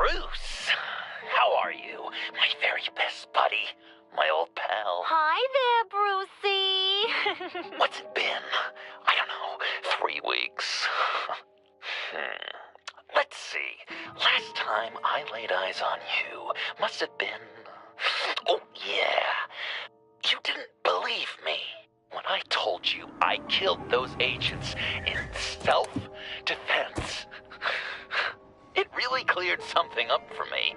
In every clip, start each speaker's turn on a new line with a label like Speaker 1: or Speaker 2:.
Speaker 1: Bruce, how are you? My very best buddy, my old pal.
Speaker 2: Hi there, Brucey.
Speaker 1: What's it been? I don't know, 3 weeks. Let's see. Last time I laid eyes on you must have been... Oh, yeah. You didn't believe me when I told you I killed those agents in self-defense. It really cleared something up for me.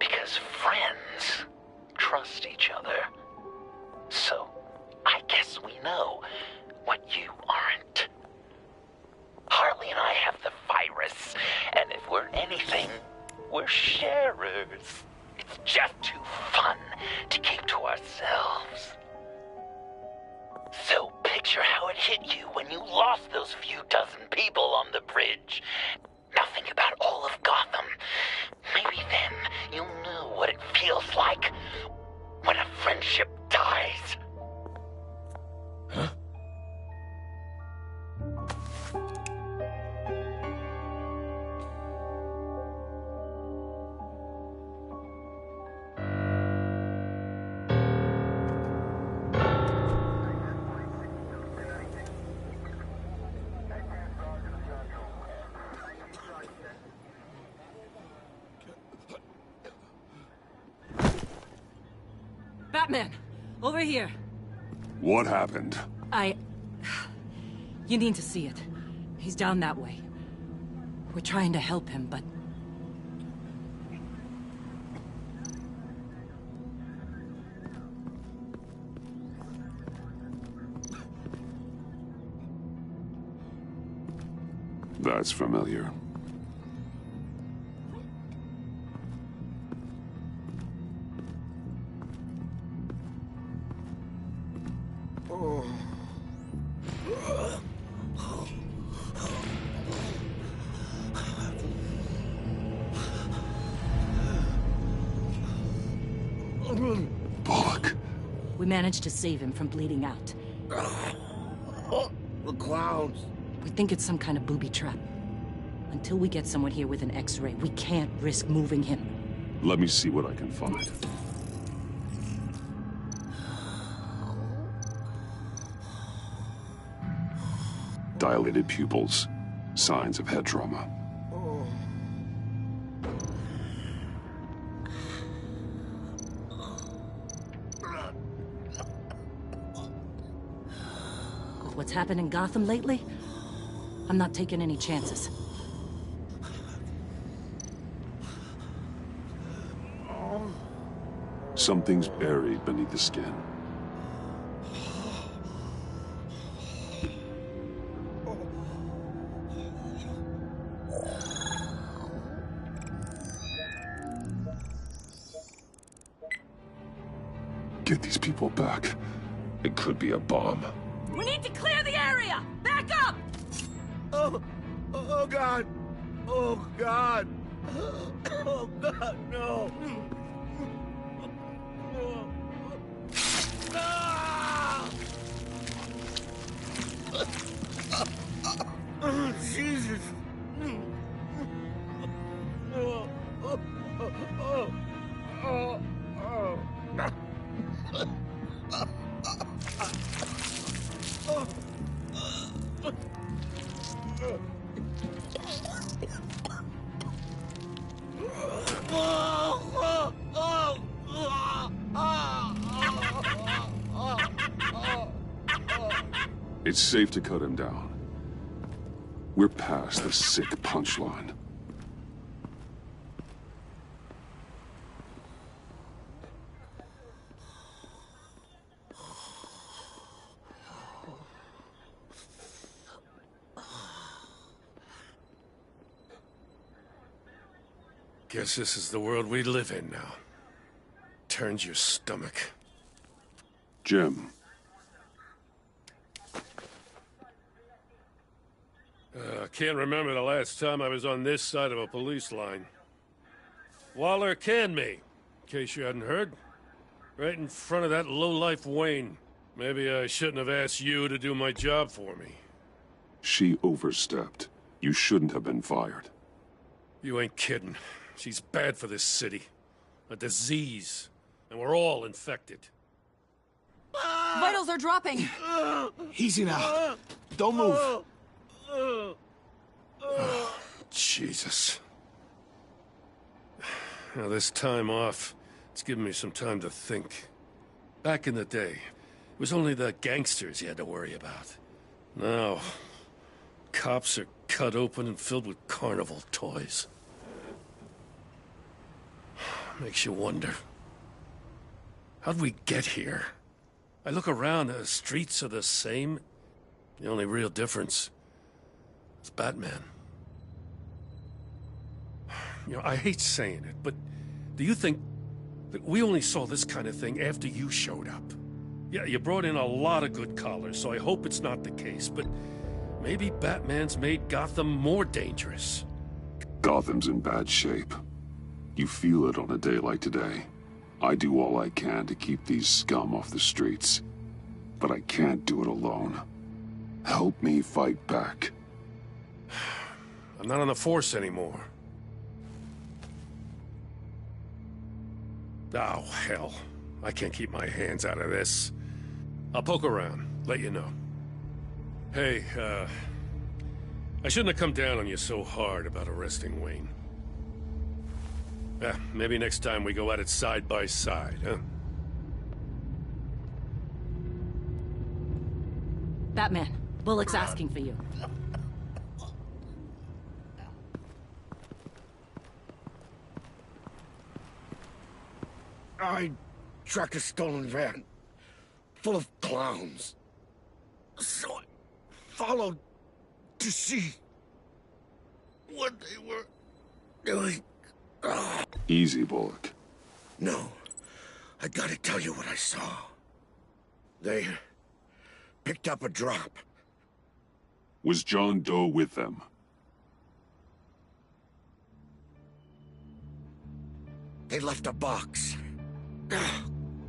Speaker 1: Because friends trust each other. So, I guess we know what you aren't. Harley and I have the virus, and if we're anything, we're sharers. It's just too fun to keep to ourselves. So picture how it hit you when you lost those few dozen people on the bridge. Now think about all of Gotham. Maybe then you'll know what it feels like when a friendship dies.
Speaker 3: Huh?
Speaker 4: Batman! Over here!
Speaker 3: What happened?
Speaker 4: You need to see it. He's down that way. We're trying to help him, but...
Speaker 3: That's familiar. Bullock.
Speaker 4: We managed to save him from bleeding out.
Speaker 5: The clowns.
Speaker 4: We think it's some kind of booby trap. Until we get someone here with an X-ray, we can't risk moving him.
Speaker 3: Let me see what I can find. Dilated pupils. Signs of head trauma.
Speaker 4: With what's happened in Gotham lately, I'm not taking any chances.
Speaker 3: Something's buried beneath the skin. Get these people back. It could be a bomb.
Speaker 4: We need to clear the area! Back up!
Speaker 5: Oh God! Oh God! Oh God, no! Oh, Jesus!
Speaker 3: It's safe to cut him down. We're past the sick punchline.
Speaker 6: Guess this is the world we live in now. Turns your stomach.
Speaker 3: Jim.
Speaker 6: I can't remember the last time I was on this side of a police line. Waller canned me, in case you hadn't heard. Right in front of that lowlife Wayne. Maybe I shouldn't have asked you to do my job for me.
Speaker 3: She overstepped. You shouldn't have been fired.
Speaker 6: You ain't kidding. She's bad for this city. A disease. And we're all infected.
Speaker 2: Vitals are dropping.
Speaker 5: Easy now. Don't move.
Speaker 6: Jesus. Now, this time off, it's given me some time to think. Back in the day, it was only the gangsters you had to worry about. Now, cops are cut open and filled with carnival toys. Makes you wonder. How'd we get here? I look around, the streets are the same. The only real difference is Batman. You know, I hate saying it, but do you think that we only saw this kind of thing after you showed up? Yeah, you brought in a lot of good collars, so I hope it's not the case, but maybe Batman's made Gotham more dangerous.
Speaker 3: Gotham's in bad shape. You feel it on a day like today. I do all I can to keep these scum off the streets, but I can't do it alone. Help me fight back.
Speaker 6: I'm not on the force anymore. Oh, hell. I can't keep my hands out of this. I'll poke around, let you know. Hey, I shouldn't have come down on you so hard about arresting Wayne. Maybe next time we go at it side by side, huh?
Speaker 4: Batman, Bullock's asking for you.
Speaker 5: I tracked a stolen van full of clowns. So I followed to see what they were doing.
Speaker 3: Easy, Bullock.
Speaker 5: No, I gotta tell you what I saw. They picked up a drop.
Speaker 3: Was John Doe with them?
Speaker 5: They left a box.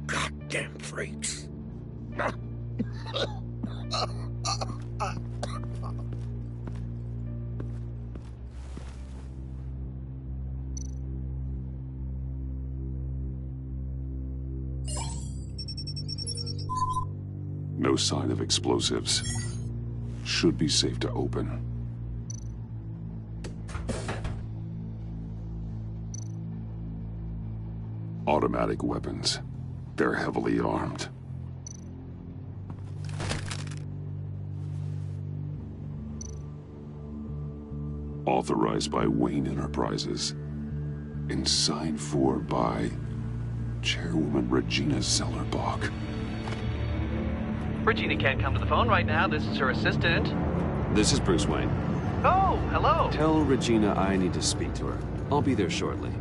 Speaker 5: Goddamn freaks.
Speaker 3: No sign of explosives. Should be safe to open. Automatic weapons. They're heavily armed. Authorized by Wayne Enterprises. And signed for by Chairwoman Regina Zellerbach.
Speaker 7: Regina can't come to the phone right now. This is her assistant.
Speaker 8: This is Bruce Wayne.
Speaker 7: Oh, hello.
Speaker 8: Tell Regina I need to speak to her. I'll be there shortly.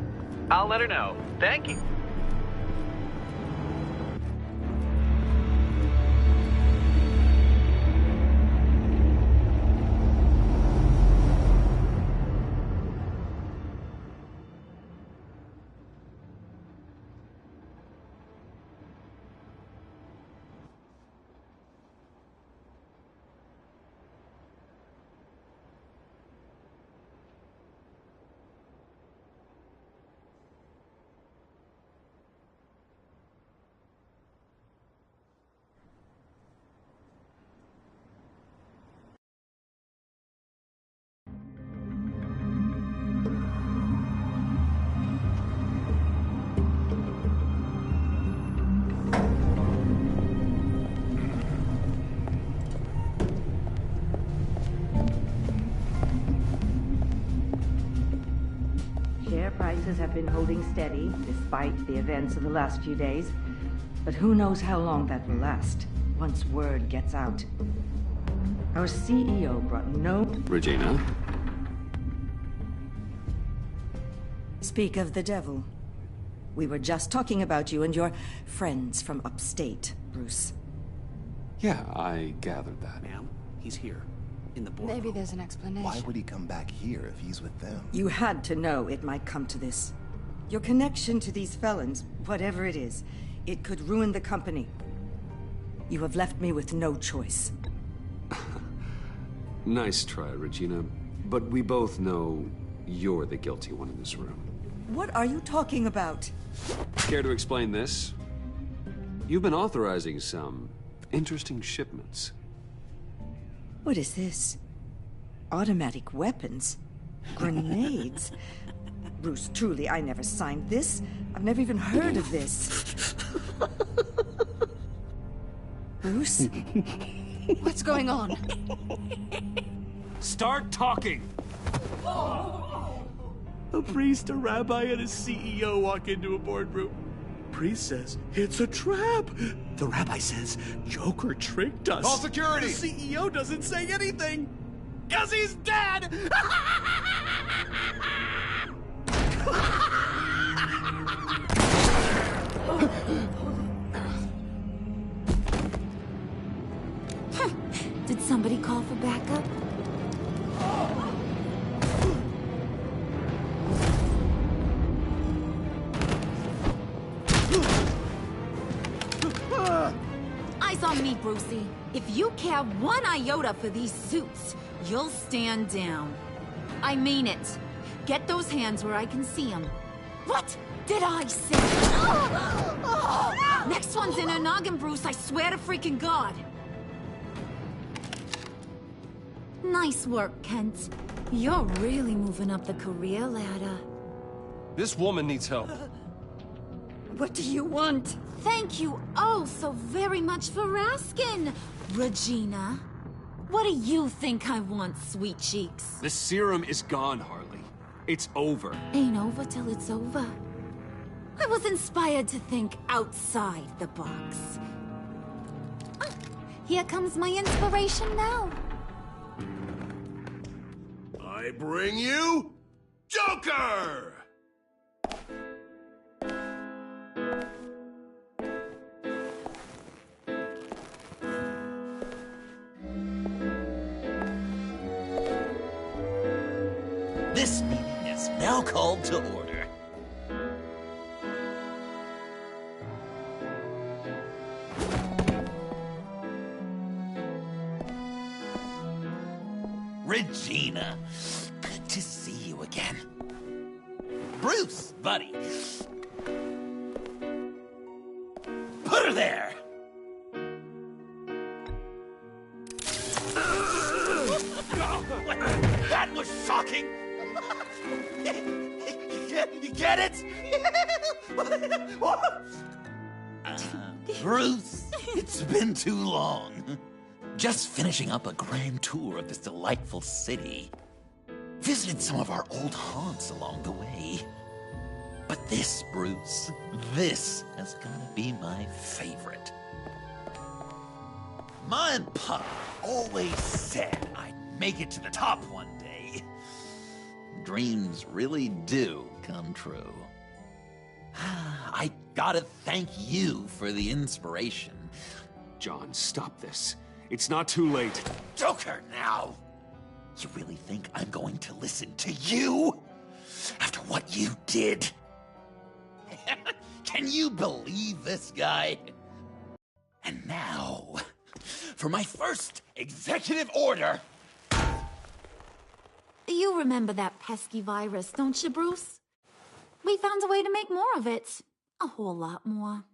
Speaker 7: I'll let her know. Thank you.
Speaker 9: Prices have been holding steady despite the events of the last few days. But who knows how long that will last once word gets out. Our CEO brought no...
Speaker 8: Regina?
Speaker 9: Speak of the devil. We were just talking about you and your friends from upstate, Bruce.
Speaker 8: Yeah, I gathered that.
Speaker 10: Ma'am, he's here. In the boardroom.
Speaker 2: Maybe there's an explanation.
Speaker 11: Why would he come back here if he's with them?
Speaker 9: You had to know it might come to this. Your connection to these felons, whatever it is, it could ruin the company. You have left me with no choice.
Speaker 8: Nice try, Regina. But we both know you're the guilty one in this room.
Speaker 9: What are you talking about?
Speaker 8: Care to explain this? You've been authorizing some interesting shipments.
Speaker 9: What is this? Automatic weapons? Grenades? Bruce, truly, I never signed this. I've never even heard of this. Bruce? What's going on?
Speaker 8: Start talking!
Speaker 10: A priest, a rabbi, and a CEO walk into a boardroom. Priest says, it's a trap. The rabbi says, Joker tricked us.
Speaker 5: Call security!
Speaker 10: The CEO doesn't say anything. 'Cause he's dead!
Speaker 2: Did somebody call for backup? Eyes on me, Brucey. If you care one iota for these suits, you'll stand down. I mean it. Get those hands where I can see them. What did I say? Next one's in her noggin, Bruce. I swear to freaking God. Nice work, Kent. You're really moving up the career ladder.
Speaker 8: This woman needs help.
Speaker 9: What do you want?
Speaker 2: Thank you oh so very much for asking, Regina. What do you think I want, sweet cheeks?
Speaker 8: The serum is gone, Harley. It's over.
Speaker 2: Ain't over till it's over. I was inspired to think outside the box. Oh, here comes my inspiration now.
Speaker 5: I bring you Joker!
Speaker 1: This meeting is now called to order. Regina, good to see you again. Bruce, buddy. Put her there. That was shocking. You get it? Bruce, it's been too long. Just finishing up a grand tour of this delightful city. Visited some of our old haunts along the way. But this, Bruce, this has gotta be my favorite. Ma and Pa always said I'd make it to the top one day. Dreams really do come true. I gotta thank you for the inspiration.
Speaker 8: John, stop this. It's not too late.
Speaker 1: Joker, now! You really think I'm going to listen to you? After what you did? Can you believe this guy? And now, for my first executive order.
Speaker 2: You remember that pesky virus, don't you, Bruce? We found a way to make more of it. A whole lot more.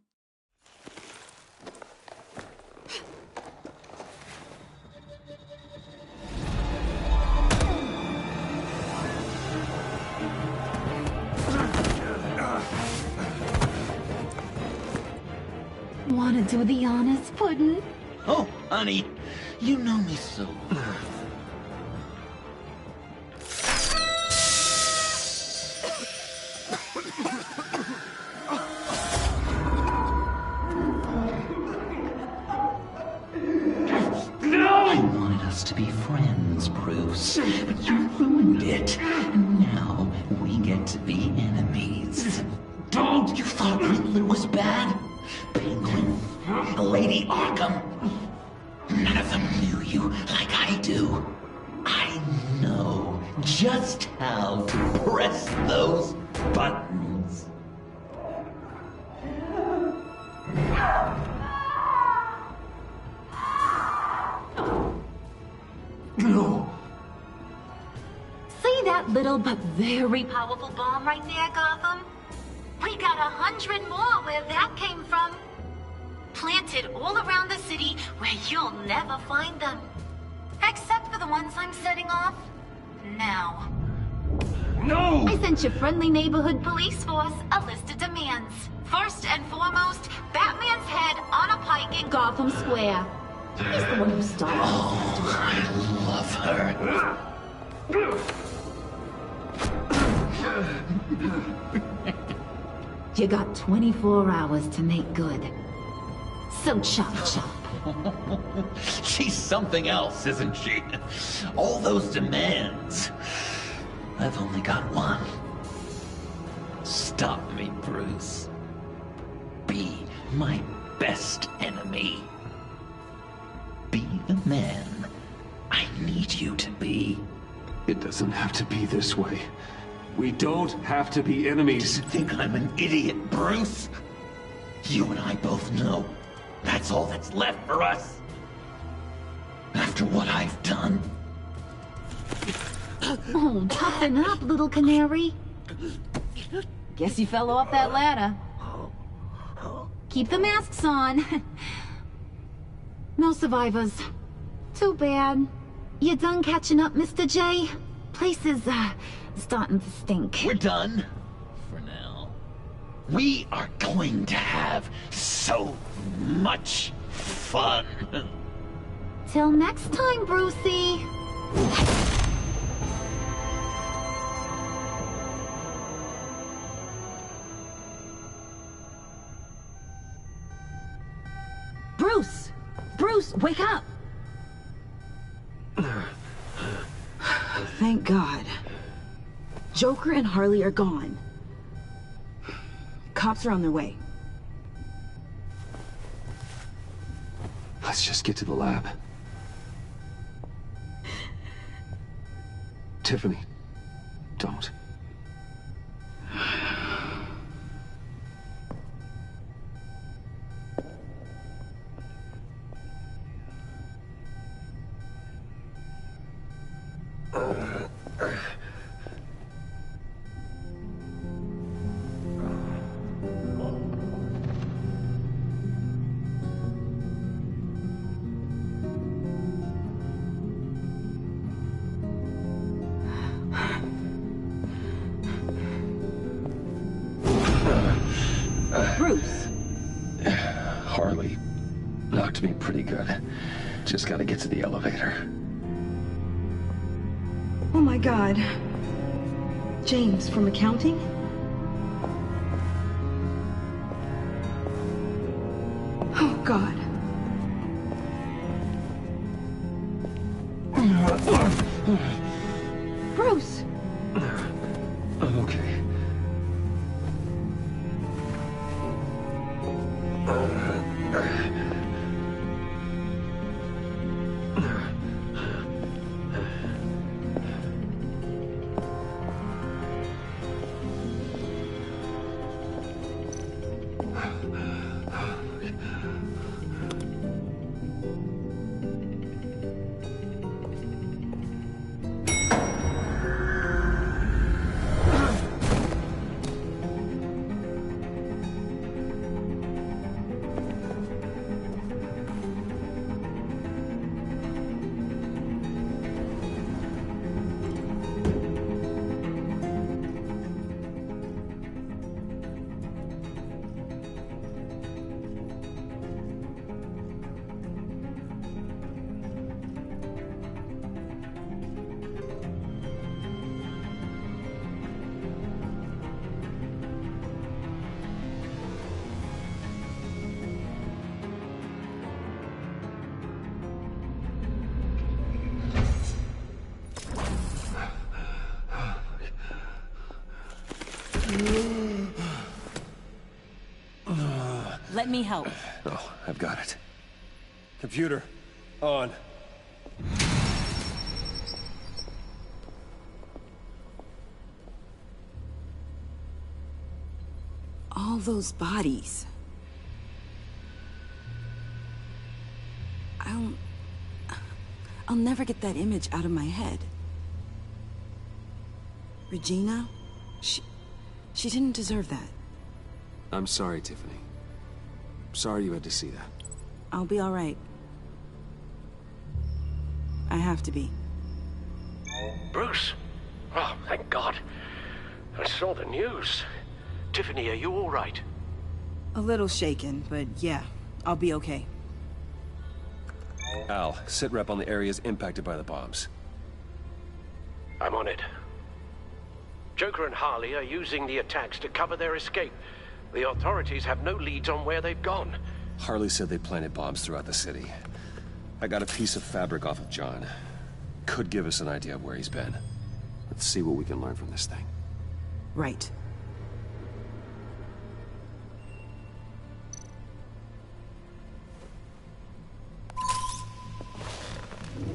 Speaker 2: Wanna do the honors, Puddin'?
Speaker 1: Oh, honey, you know me so well. I wanted us to be friends, Bruce, but you ruined it. And now we get to be enemies. Don't! You thought Riddler was bad? Penguin, Lady Arkham. None of them knew you like I do. I know just how to press those buttons.
Speaker 2: See that that little but very powerful bomb right there, Gotham? We got 100 more where that came from. Planted all around the city where you'll never find them. Except for the ones I'm setting off now.
Speaker 1: No!
Speaker 2: I sent your friendly neighborhood police force a list of demands. First and foremost, Batman's head on a pike in Gotham Square. He's the one who started.
Speaker 1: Oh, I love her.
Speaker 2: You got 24 hours to make good. So chop chop.
Speaker 1: She's something else, isn't she? All those demands. I've only got one. Stop me, Bruce. Be my best enemy. Be the man I need you to be.
Speaker 8: It doesn't have to be this way. We don't have to be enemies.
Speaker 1: Do you think I'm an idiot, Bruce? You and I both know that's all that's left for us. After what I've done.
Speaker 2: Oh, toughen up, little canary. Guess you fell off that ladder. Keep the masks on. No survivors. Too bad. You done catching up, Mr. J? Place is, starting to stink.
Speaker 1: We're done. For now. We are going to have so much fun.
Speaker 2: Till next time, Brucey. Bruce! Bruce, wake up!
Speaker 12: Thank God. Joker and Harley are gone. Cops are on their way.
Speaker 8: Let's just get to the lab. Tiffany, don't.
Speaker 12: Bruce.
Speaker 8: Harley knocked me pretty good. Just gotta get to the elevator.
Speaker 12: Oh my God. James from accounting? Oh God. Bruce!
Speaker 8: I'm okay.
Speaker 4: Let me help.
Speaker 8: Oh, I've got it.
Speaker 10: Computer, on.
Speaker 12: All those bodies. I'll never get that image out of my head.
Speaker 13: Regina? She didn't deserve that.
Speaker 8: I'm sorry, Tiffany. Sorry you had to see that.
Speaker 13: I'll be all right. I have to be.
Speaker 14: Bruce? Oh, thank God. I saw the news. Tiffany, are you all right?
Speaker 13: A little shaken, but yeah, I'll be okay.
Speaker 8: Al, sit rep on the areas impacted by the bombs.
Speaker 14: I'm on it. Joker and Harley are using the attacks to cover their escape. The authorities have no leads on where they've gone.
Speaker 8: Harley said they planted bombs throughout the city. I got a piece of fabric off of John. Could give us an idea of where he's been. Let's see what we can learn from this thing.
Speaker 13: Right.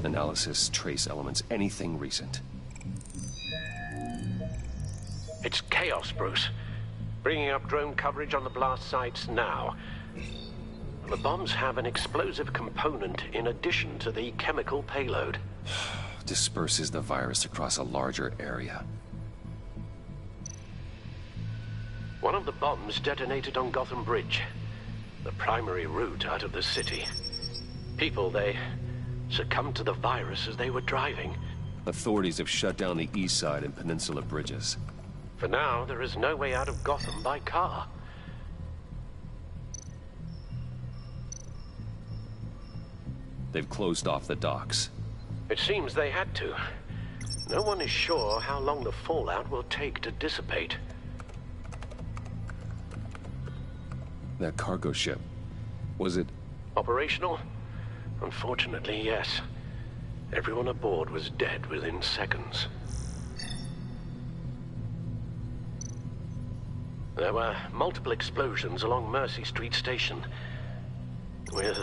Speaker 8: Analysis, trace elements, anything recent.
Speaker 14: It's chaos, Bruce. Bringing up drone coverage on the blast sites now. The bombs have an explosive component in addition to the chemical payload.
Speaker 8: Disperses the virus across a larger area.
Speaker 14: One of the bombs detonated on Gotham Bridge, the primary route out of the city. People, they succumbed to the virus as they were driving.
Speaker 8: Authorities have shut down the east side and peninsula bridges.
Speaker 14: For now, there is no way out of Gotham by car.
Speaker 8: They've closed off the docks.
Speaker 14: It seems they had to. No one is sure how long the fallout will take to dissipate.
Speaker 8: That cargo ship, was it...
Speaker 14: Operational? Unfortunately, yes. Everyone aboard was dead within seconds. There were multiple explosions along Mercy Street Station, with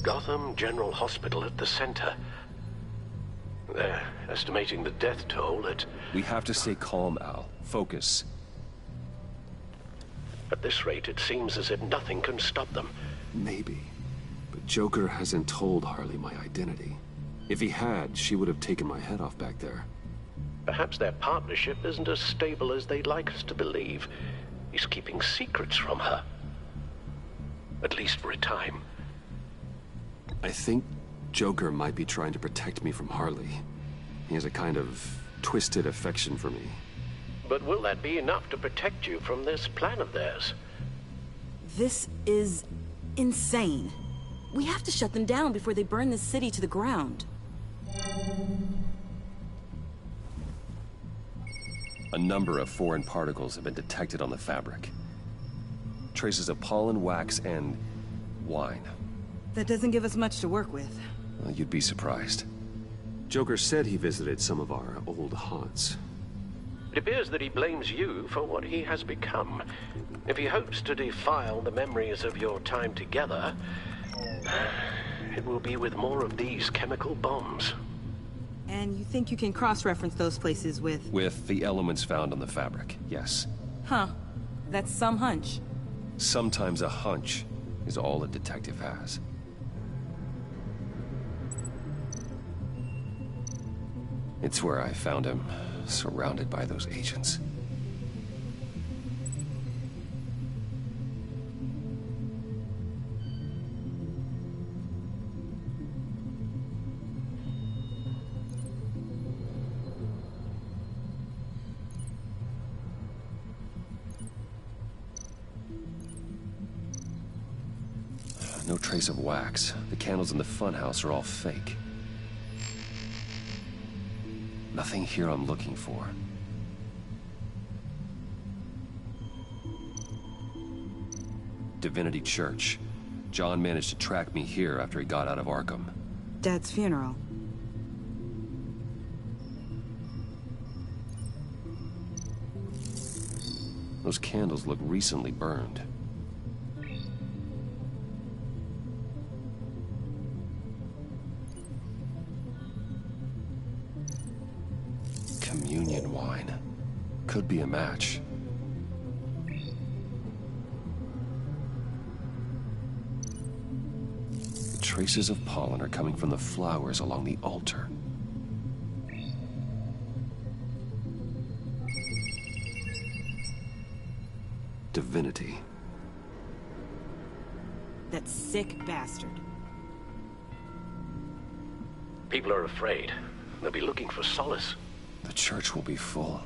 Speaker 14: Gotham General Hospital at the center. They're estimating the death toll at...
Speaker 8: We have to stay calm, Al. Focus.
Speaker 14: At this rate, it seems as if nothing can stop them.
Speaker 8: Maybe. But Joker hasn't told Harley my identity. If he had, she would have taken my head off back there.
Speaker 14: Perhaps their partnership isn't as stable as they'd like us to believe. He's keeping secrets from her. At least for a time.
Speaker 8: I think Joker might be trying to protect me from Harley. He has a kind of twisted affection for me.
Speaker 14: But will that be enough to protect you from this plan of theirs?
Speaker 13: This is insane. We have to shut them down before they burn the city to the ground.
Speaker 8: A number of foreign particles have been detected on the fabric. Traces of pollen, wax, and wine.
Speaker 13: That doesn't give us much to work with.
Speaker 8: Well, you'd be surprised. Joker said he visited some of our old haunts.
Speaker 14: It appears that he blames you for what he has become. If he hopes to defile the memories of your time together, it will be with more of these chemical bombs.
Speaker 13: And you think you can cross-reference those places with...
Speaker 8: With the elements found on the fabric, yes.
Speaker 13: Huh. That's some hunch.
Speaker 8: Sometimes a hunch is all a detective has. It's where I found him, surrounded by those agents. No trace of wax. The candles in the funhouse are all fake. Nothing here I'm looking for. Divinity Church. John managed to track me here after he got out of Arkham.
Speaker 13: Dad's funeral.
Speaker 8: Those candles look recently burned. Communion wine. Could be a match. Traces of pollen are coming from the flowers along the altar. Divinity.
Speaker 13: That sick bastard.
Speaker 14: People are afraid. They'll be looking for solace.
Speaker 8: The church will be full.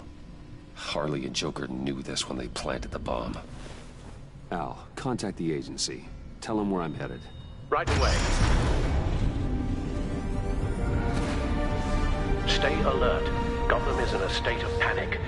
Speaker 8: Harley and Joker knew this when they planted the bomb. Al, contact the agency. Tell them where I'm headed.
Speaker 14: Right away. Stay alert. Gotham is in a state of panic.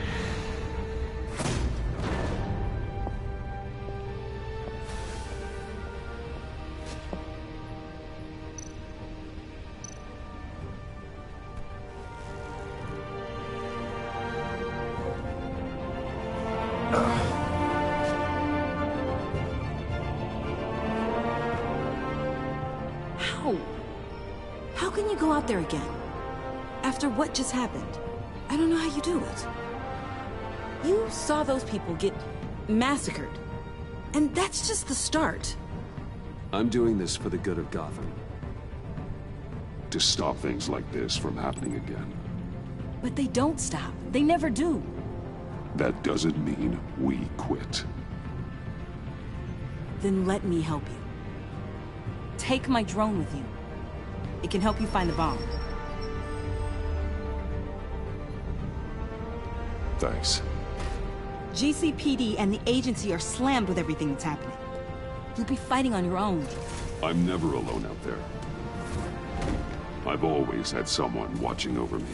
Speaker 13: How can you go out there again? After what just happened? I don't know how you do it. You saw those people get massacred. And that's just the start.
Speaker 3: I'm doing this for the good of Gotham. To stop things like this from happening again.
Speaker 13: But they don't stop. They never do.
Speaker 3: That doesn't mean we quit.
Speaker 13: Then let me help you. Take my drone with you. It can help you find the bomb.
Speaker 3: Thanks.
Speaker 13: GCPD and the agency are slammed with everything that's happening. You'll be fighting on your own.
Speaker 3: I'm never alone out there. I've always had someone watching over me.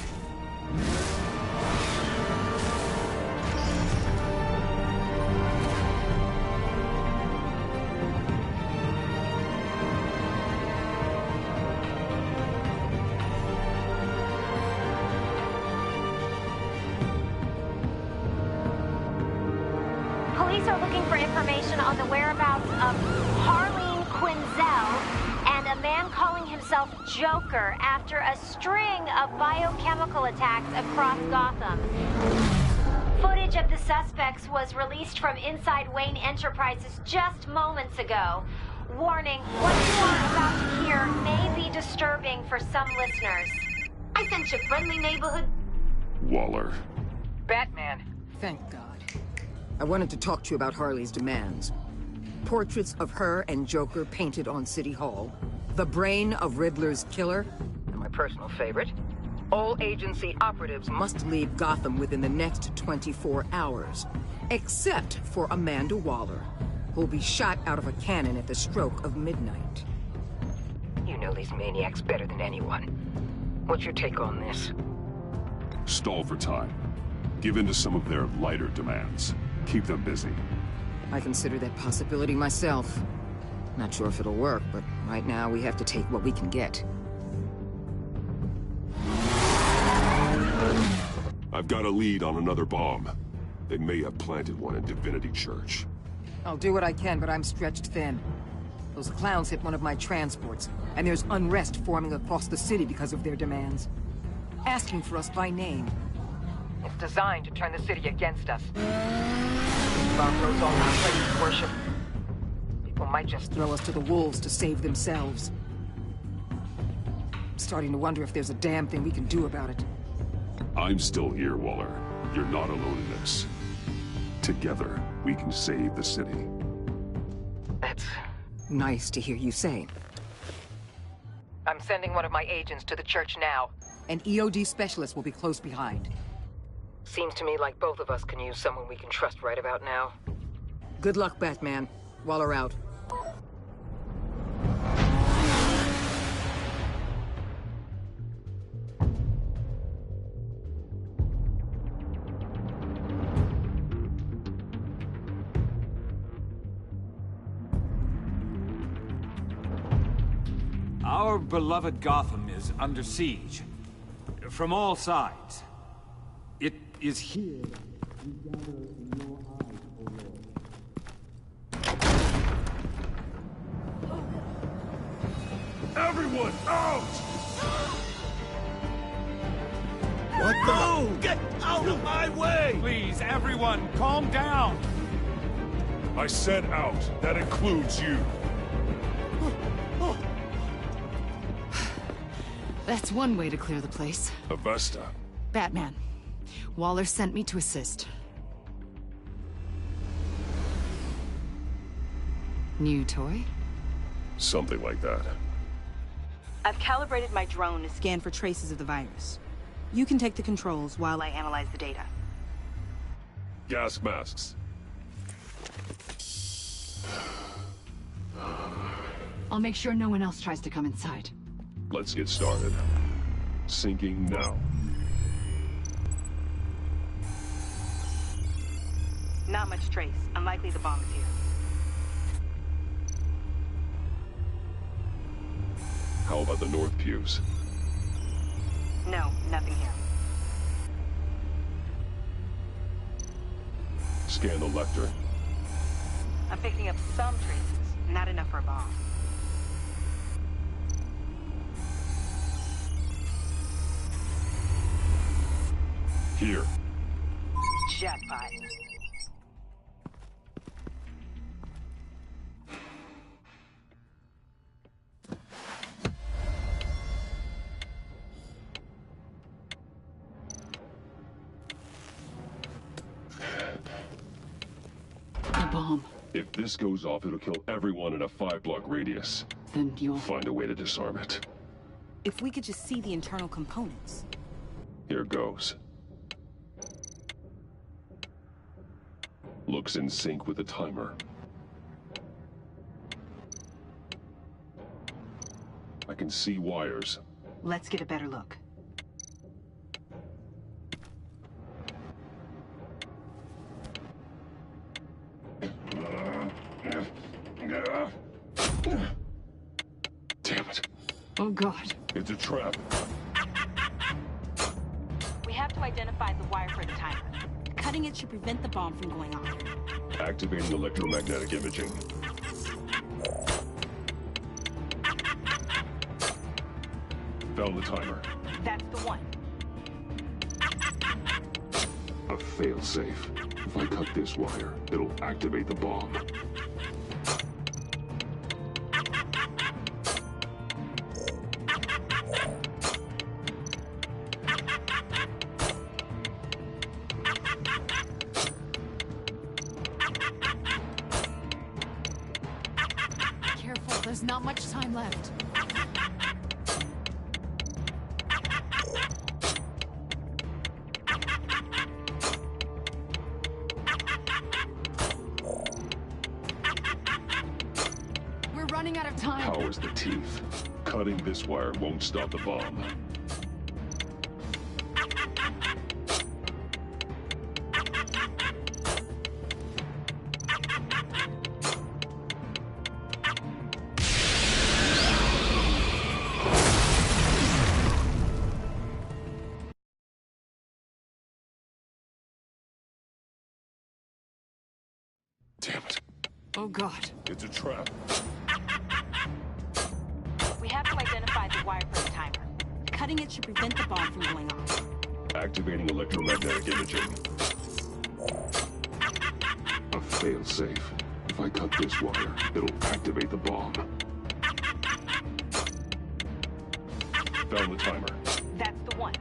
Speaker 15: Police are looking for information on the whereabouts of Harleen Quinzel and a man calling himself Joker after a string of biochemical attacks across Gotham. Footage of the suspects was released from inside Wayne Enterprises just moments ago. Warning, what you are about to hear may be disturbing for some listeners. I sent you friendly neighborhood...
Speaker 3: Waller.
Speaker 16: Batman.
Speaker 17: Thank God. I wanted to talk to you about Harley's demands. Portraits of her and Joker painted on City Hall. The brain of Riddler's killer. And my personal favorite. All agency operatives must leave Gotham within the next 24 hours. Except for Amanda Waller, who'll be shot out of a cannon at the stroke of midnight. You know these maniacs better than anyone. What's your take on this?
Speaker 3: Stall for time. Give in to some of their lighter demands. Keep them busy.
Speaker 17: I consider that possibility myself. Not sure if it'll work, but right now we have to take what we can get.
Speaker 3: I've got a lead on another bomb. They may have planted one in Divinity Church.
Speaker 17: I'll do what I can, but I'm stretched thin. Those clowns hit one of my transports, and there's unrest forming across the city because of their demands. Asking for us by name. It's designed to turn the city against us. Bomb goes all our places of worship. People might just throw us to the wolves to save themselves. I'm starting to wonder if there's a damn thing we can do about it.
Speaker 3: I'm still here, Waller. You're not alone in this. Together, we can save the city.
Speaker 17: That's nice to hear you say. I'm sending one of my agents to the church now. An EOD specialist will be close behind. Seems to me like both of us can use someone we can trust right about now. Good luck, Batman. Waller out.
Speaker 18: Our beloved Gotham is under siege. From all sides. It is here we gather in your eyes, O Lord.
Speaker 6: Everyone, out!
Speaker 5: What the?
Speaker 6: No! Get out of my way!
Speaker 18: Please, everyone, calm down!
Speaker 6: I said out. That includes you.
Speaker 19: That's one way to clear the place.
Speaker 6: Avesta.
Speaker 19: Batman. Waller sent me to assist. New toy?
Speaker 8: Something like that.
Speaker 13: I've calibrated my drone to scan for traces of the virus. You can take the controls while I analyze the data.
Speaker 8: Gas masks.
Speaker 19: I'll make sure no one else tries to come inside.
Speaker 8: Let's get started. Syncing now.
Speaker 13: Not much trace. Unlikely the bomb is here.
Speaker 8: How about the north pews?
Speaker 13: No, nothing here.
Speaker 8: Scan the lector.
Speaker 13: I'm picking up some traces. Not enough for a bomb.
Speaker 8: Here.
Speaker 13: Jackpot.
Speaker 19: The bomb.
Speaker 8: If this goes off, it'll kill everyone in a 5-block radius.
Speaker 19: Then you'll
Speaker 8: find a way to disarm it.
Speaker 13: If we could just see the internal components.
Speaker 8: Here goes. Looks in sync with the timer. I can see wires.
Speaker 13: Let's get a better look.
Speaker 8: Damn it.
Speaker 19: Oh God.
Speaker 8: It's a trap.
Speaker 13: We have to identify the wire for the timer. Cutting it should prevent the bomb from going off.
Speaker 8: Activating electromagnetic imaging. Found the timer.
Speaker 13: That's the one.
Speaker 3: A failsafe. If I cut this wire, it'll activate the bomb.
Speaker 19: Careful, there's not much time left. We're running out of time.
Speaker 8: Powers the teeth. Cutting this wire won't stop the bomb. Damn it.
Speaker 19: Oh God.
Speaker 8: It's a trap.
Speaker 13: We have to identify the wire for the timer. Cutting it should prevent the bomb from going off.
Speaker 8: Activating electromagnetic imaging.
Speaker 3: A failsafe. If I cut this wire, it'll activate the bomb.
Speaker 8: Found the timer.
Speaker 13: That's the one.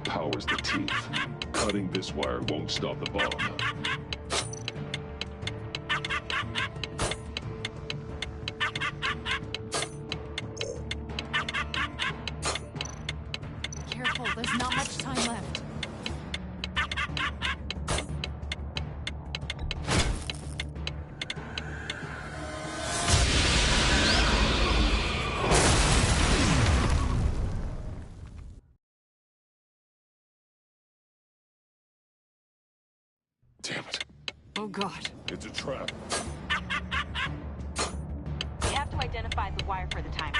Speaker 8: Powers the teeth. Cutting this wire won't stop the bomb.
Speaker 19: Careful, there's not much time left.
Speaker 8: Damn it.
Speaker 19: Oh God.
Speaker 8: It's a trap.
Speaker 13: We have to identify the wire for the timer.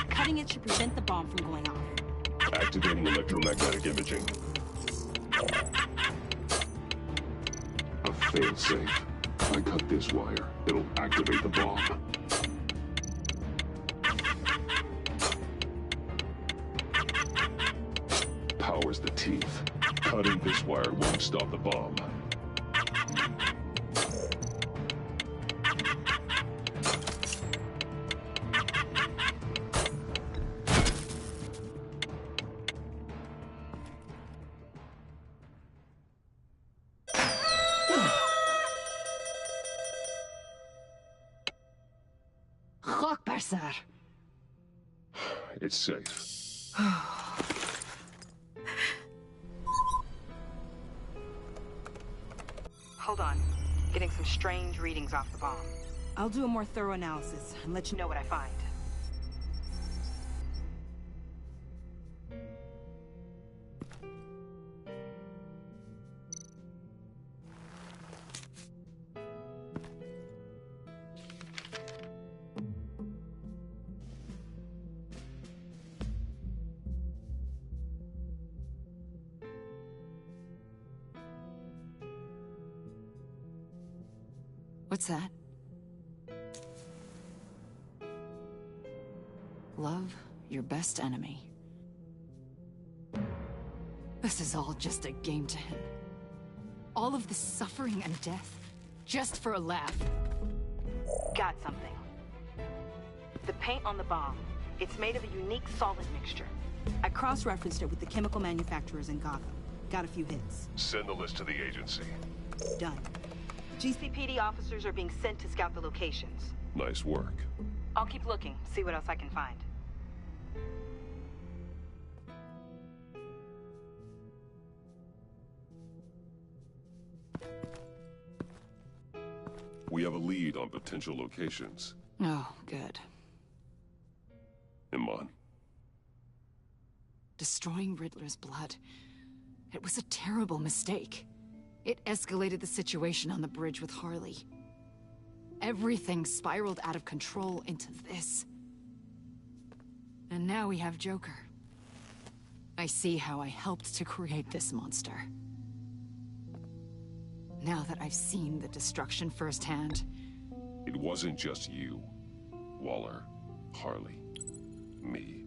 Speaker 13: Cutting it should prevent the bomb from going off.
Speaker 8: Activating electromagnetic imaging.
Speaker 3: A failsafe. If I cut this wire, it'll activate the bomb.
Speaker 8: Powers the teeth. Cutting this wire won't stop the bomb.
Speaker 9: Akbar, sir.
Speaker 3: It's safe.
Speaker 17: Hold on. Getting some strange readings off the bomb.
Speaker 13: I'll do a more thorough analysis and let you know what I find.
Speaker 19: What's that? Love your best enemy. This is all just a game to him. All of this suffering and death, just for a laugh.
Speaker 13: Got something. The paint on the bomb, it's made of a unique solid mixture. I cross-referenced it with the chemical manufacturers in Gotham. Got a few hits.
Speaker 3: Send the list to the agency.
Speaker 13: Done. GCPD officers are being sent to scout the locations.
Speaker 3: Nice work.
Speaker 13: I'll keep looking, see what else I can find.
Speaker 3: We have a lead on potential locations.
Speaker 19: Oh, good.
Speaker 3: Iman.
Speaker 19: Destroying Riddler's blood. It was a terrible mistake. It escalated the situation on the bridge with Harley. Everything spiraled out of control into this. And now we have Joker. I see how I helped to create this monster. Now that I've seen the destruction firsthand...
Speaker 3: It wasn't just you, Waller, Harley, me.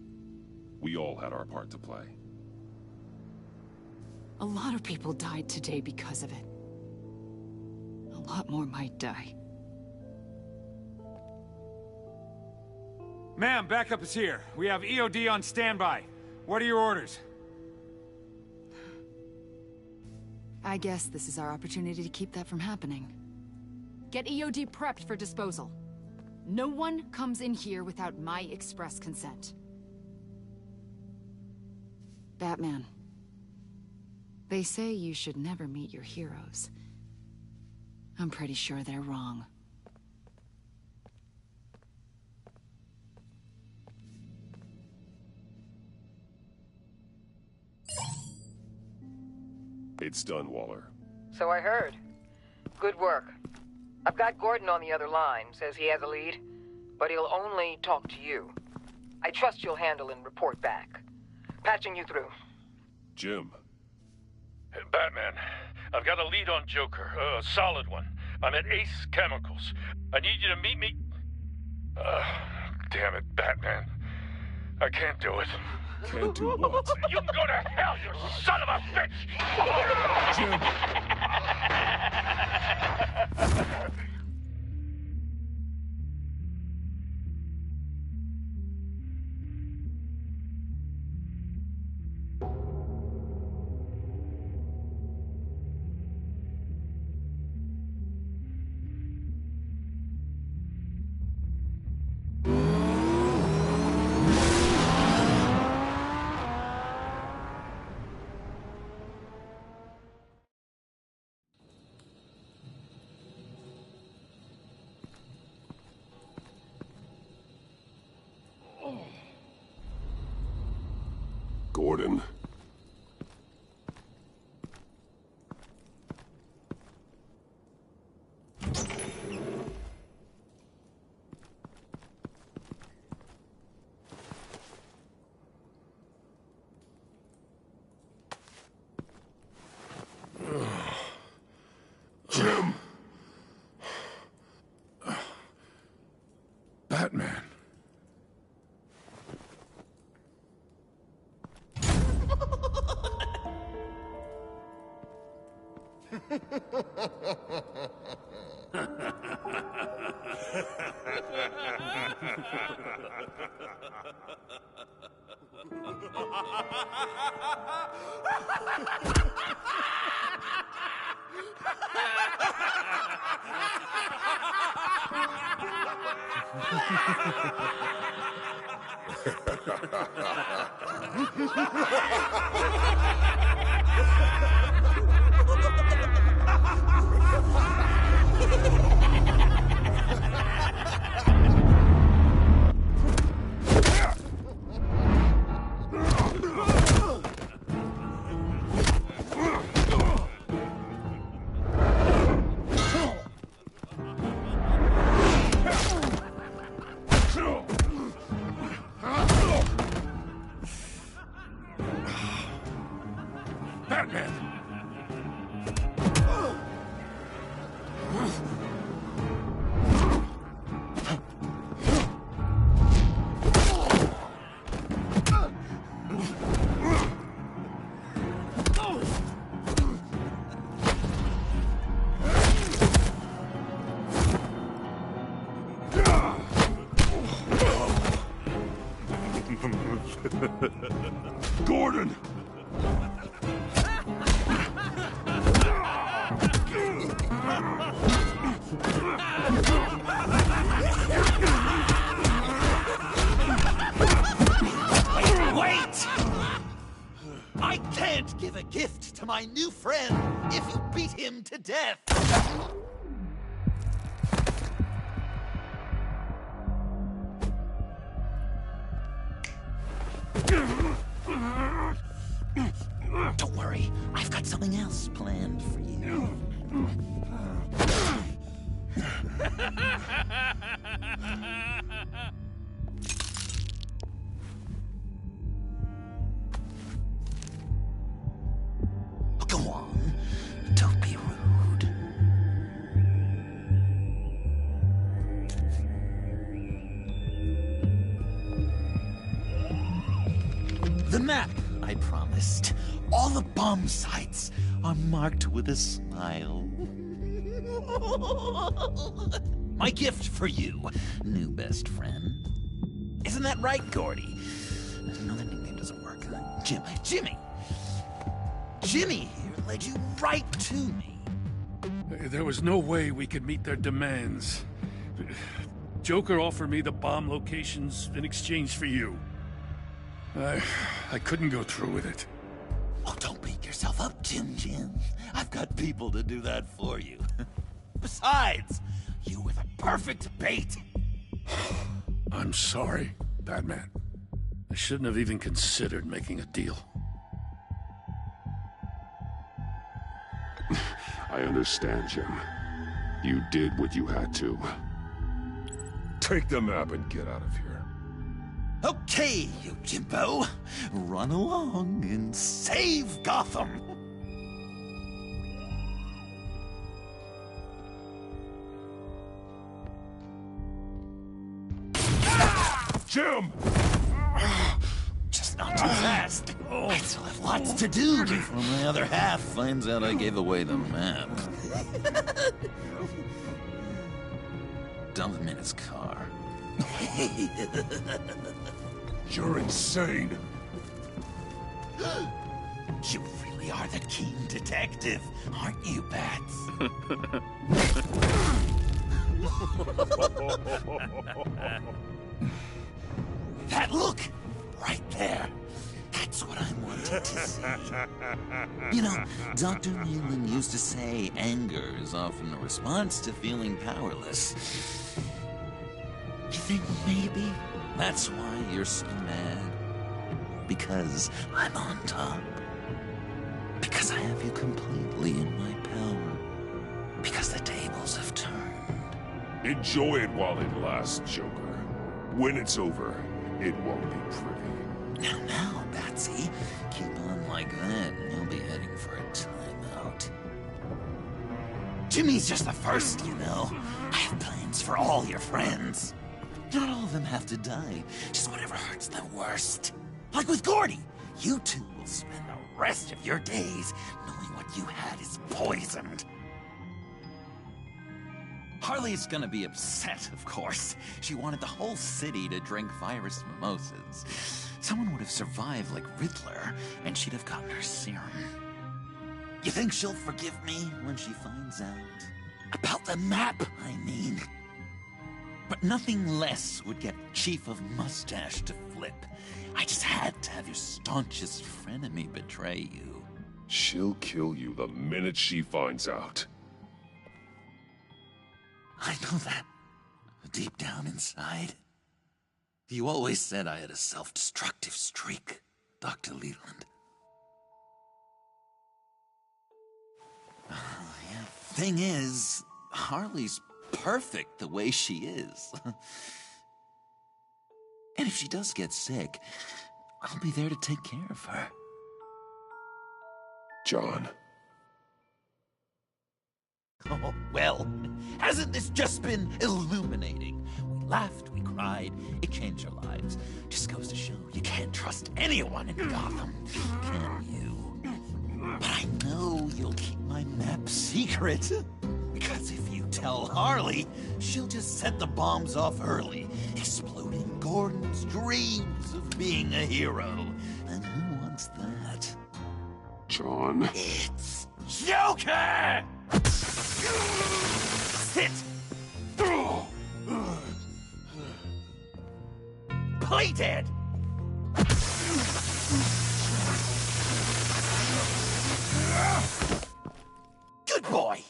Speaker 3: We all had our part to play.
Speaker 19: A lot of people died today because of it. A lot more might die.
Speaker 18: Ma'am, backup is here. We have EOD on standby. What are your orders?
Speaker 19: I guess this is our opportunity to keep that from happening. Get EOD prepped for disposal. No one comes in here without my express consent. Batman. They say you should never meet your heroes. I'm pretty sure they're wrong.
Speaker 3: It's done, Waller.
Speaker 17: So I heard. Good work. I've got Gordon on the other line, says he has a lead, but he'll only talk to you. I trust you'll handle and report back. Patching you through.
Speaker 6: Jim. Hey, Batman, I've got a lead on Joker, a solid one. I'm at Ace Chemicals. I need you to meet me... damn it, Batman. I can't do it.
Speaker 3: Can't do what?
Speaker 6: You can go to hell, you son of a bitch!
Speaker 3: Jim! Gordon. Jim. Batman.
Speaker 6: Batman!
Speaker 3: Gordon!
Speaker 1: Wait! I can't give a gift to my new friend if you beat him to death! Don't worry, I've got something else planned for you. Go on, don't be rude. The map I promised. All the bomb sites are marked with a smile. My gift for you, new best friend. Isn't that right, Gordy? No, that nickname doesn't work. Jimmy! Jimmy here led you right to me.
Speaker 6: There was no way we could meet their demands. Joker offered me the bomb locations in exchange for you. I couldn't go through with it.
Speaker 1: Oh, don't beat yourself up, Jim. I've got people to do that for you. Besides, you were the perfect bait.
Speaker 6: I'm sorry, Batman. I shouldn't have even considered making a deal.
Speaker 3: I understand, Jim. You did what you had to. Take the map and get out of here.
Speaker 1: Okay, you Jimbo. Run along and save Gotham.
Speaker 3: Jim!
Speaker 1: Just not too fast. I still have lots to do before my other half finds out I gave away the map. Dump him in his car.
Speaker 3: You're insane.
Speaker 1: You really are the keen detective, aren't you, Bats? That look! Right there. That's what I wanted to see. You know, Dr. Leland used to say anger is often a response to feeling powerless. You think maybe that's why you're so mad? Because I'm on top? Because I have you completely in my power? Because the tables have turned?
Speaker 3: Enjoy it while it lasts, Joker. When it's over, it won't be pretty.
Speaker 1: Now, Batsy, keep on like that and you'll be heading for a timeout. Jimmy's just the first, you know. I have plans for all your friends. Not all of them have to die, just whatever hurts them worst. Like with Gordy, you two will spend the rest of your days knowing what you had is poisoned. Harley's gonna be upset, of course. She wanted the whole city to drink virus mimosas. Someone would have survived like Riddler, and she'd have gotten her serum. You think she'll forgive me when she finds out? About the map, I mean. But nothing less would get Chief of Mustache to flip. I just had to have your staunchest frenemy betray you.
Speaker 3: She'll kill you the minute she finds out.
Speaker 1: I know that. Deep down inside. You always said I had a self-destructive streak, Dr. Leland. Yeah. Thing is, Harley's perfect the way she is. And if she does get sick, I'll be there to take care of her.
Speaker 3: John.
Speaker 1: Oh, well, hasn't this just been illuminating? We laughed, we cried, it changed our lives. Just goes to show you can't trust anyone in Gotham, can you? But I know you'll keep my map secret. Because if you tell Harley, she'll just set the bombs off early, exploding Gordon's dreams of being a hero. And who wants that?
Speaker 3: John.
Speaker 1: It's Joker! Sit! Play dead! Good boy!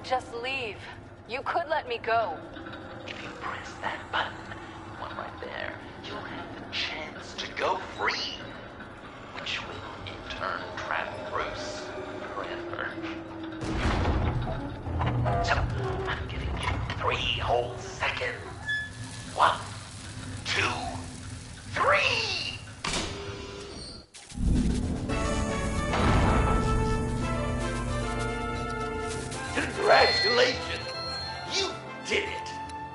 Speaker 19: Just leave. You could let me go.
Speaker 1: If you press that button, one right there, you'll have the chance to go free. Which will, in turn, trap Bruce forever. So, I'm giving you 3 whole seconds. 1, 2, 3! Congratulations! You did it!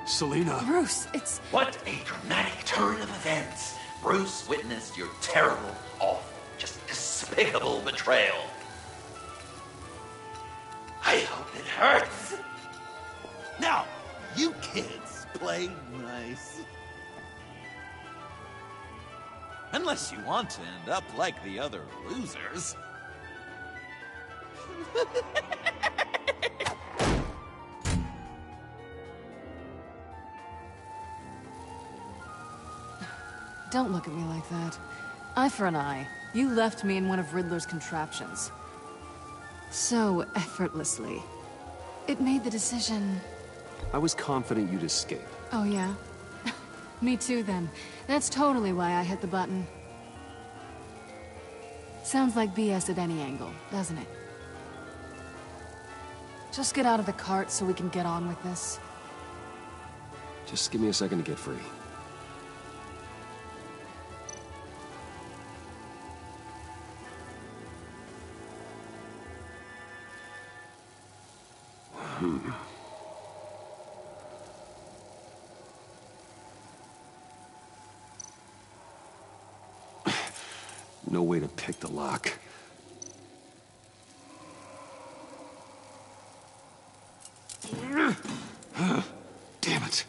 Speaker 10: Selina.
Speaker 19: Bruce, it's...
Speaker 1: What a dramatic turn of events. Bruce witnessed your terrible, awful, just despicable betrayal. I hope it hurts. Now, you kids play nice. Unless you want to end up like the other losers.
Speaker 19: Don't look at me like that. Eye for an eye. You left me in one of Riddler's contraptions. So effortlessly. It made the decision...
Speaker 8: I was confident you'd escape.
Speaker 19: Oh, yeah? Me too, then. That's totally why I hit the button. Sounds like BS at any angle, doesn't it? Just get out of the cart so we can get on with this.
Speaker 8: Just give me a second to get free. No way to pick the lock. Damn it.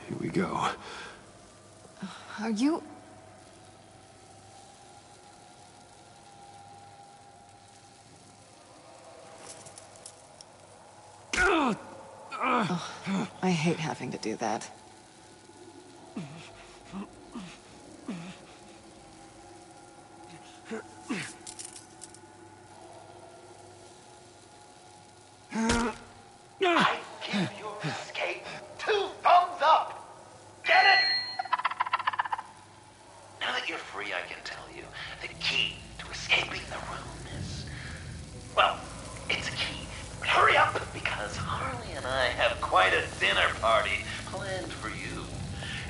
Speaker 8: Here we go.
Speaker 19: Are you... Oh, I hate having to do that.
Speaker 1: quite a dinner party planned for you.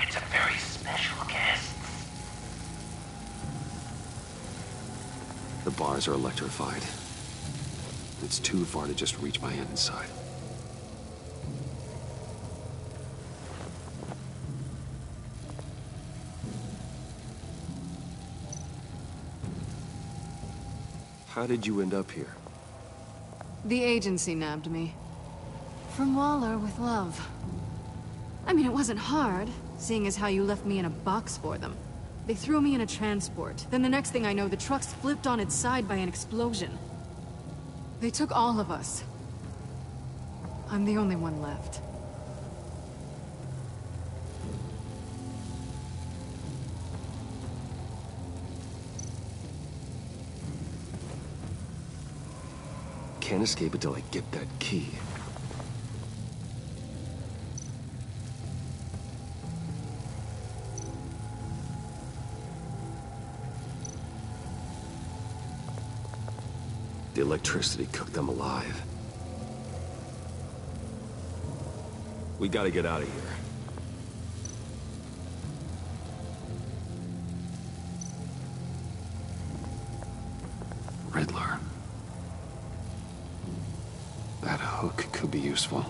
Speaker 1: It's a very special guest.
Speaker 8: The bars are electrified. It's too far to just reach my hand inside. How did you end up here?
Speaker 19: The agency nabbed me. From Waller with love. I mean, it wasn't hard, seeing as how you left me in a box for them. They threw me in a transport. Then the next thing I know, the truck's flipped on its side by an explosion. They took all of us. I'm the only one left.
Speaker 8: Can't escape until I get that key. The electricity cooked them alive. We gotta get out of here. Riddler. That hook could be useful.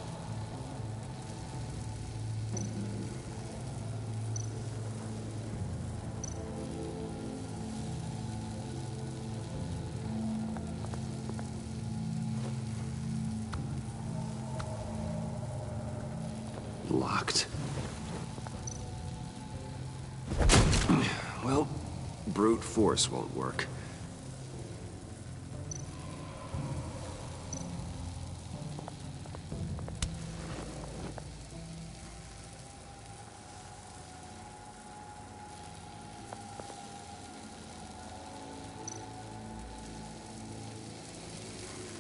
Speaker 8: Locked. Well, brute force won't work.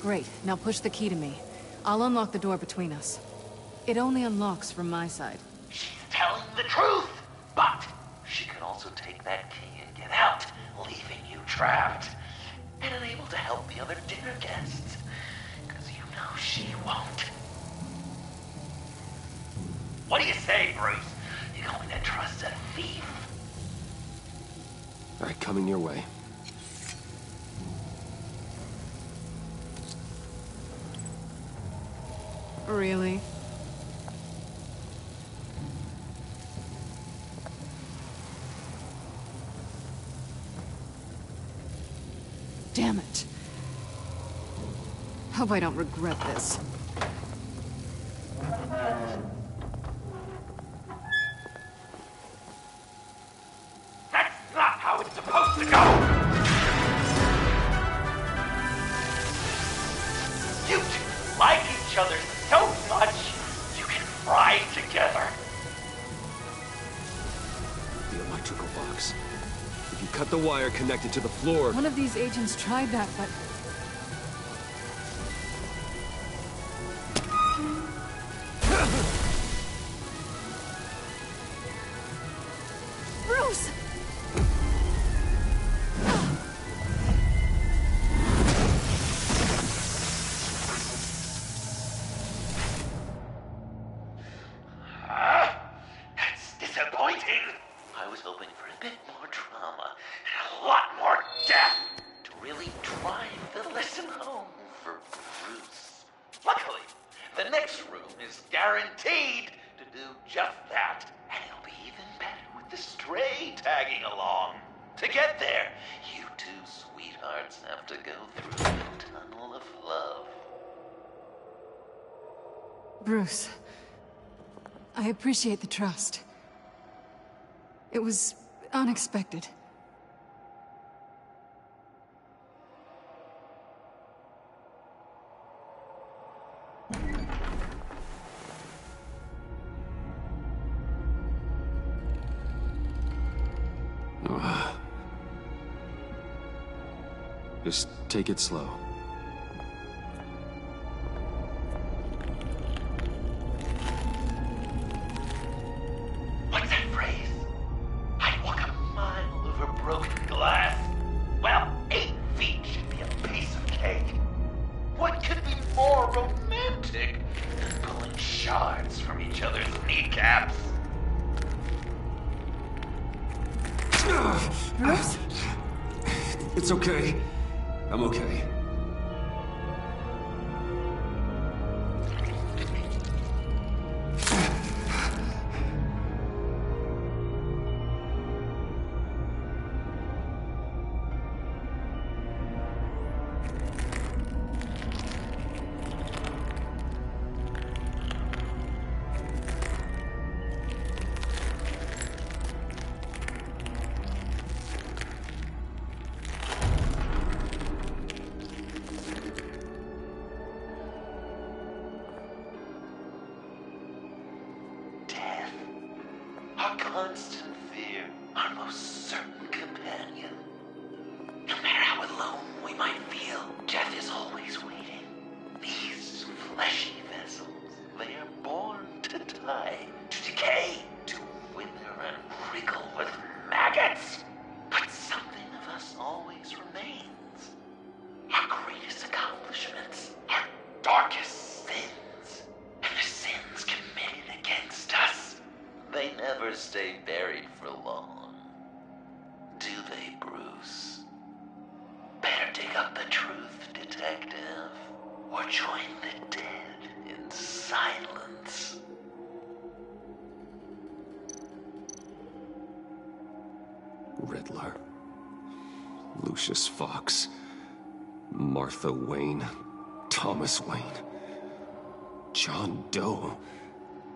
Speaker 19: Great. Now push the key to me. I'll unlock the door between us. It only unlocks from my side.
Speaker 1: She's telling the truth, but she could also take that key and get out, leaving you trapped and unable to help the other dinner guests. Because you know she won't. What do you say, Bruce? You going to trust a thief?
Speaker 8: All right, coming your way.
Speaker 19: Really? Damn it. Hope I don't regret this.
Speaker 1: That's not how it's supposed to go! You two like each other so much, you can fry together.
Speaker 8: The electrical box. If you cut the wire connected to the floor...
Speaker 19: One of these agents tried that, but... Bruce!
Speaker 1: That's disappointing. I was hoping for a bit more drama and a lot more death to really drive the lesson home for Bruce. Luckily, the next room is guaranteed to do just that, and it'll be even better with the stray tagging along. To get there, you two sweethearts have to go through the tunnel of love.
Speaker 19: Bruce, I appreciate the trust. It was unexpected.
Speaker 8: Just take it slow.
Speaker 1: What's that phrase? I'd walk a mile over broken glass. Well, 8 feet should be a piece of cake. What could be more romantic than pulling shards from each other's kneecaps.
Speaker 13: Bruce?
Speaker 8: It's okay. I'm okay.
Speaker 1: Our constant fear, our most certain companion. No matter how alone we might feel, death is always waiting. These fleshy vessels, they are born to die, to decay, to wither and wriggle with maggots. But something of us always remains. Our greatest accomplishments, our darkest sins, and the sins committed against us. They never stay buried for long. Do they, Bruce? Better dig up the truth, detective, or join the dead in silence.
Speaker 8: Riddler. Lucius Fox. Martha Wayne. Thomas Wayne. John Doe.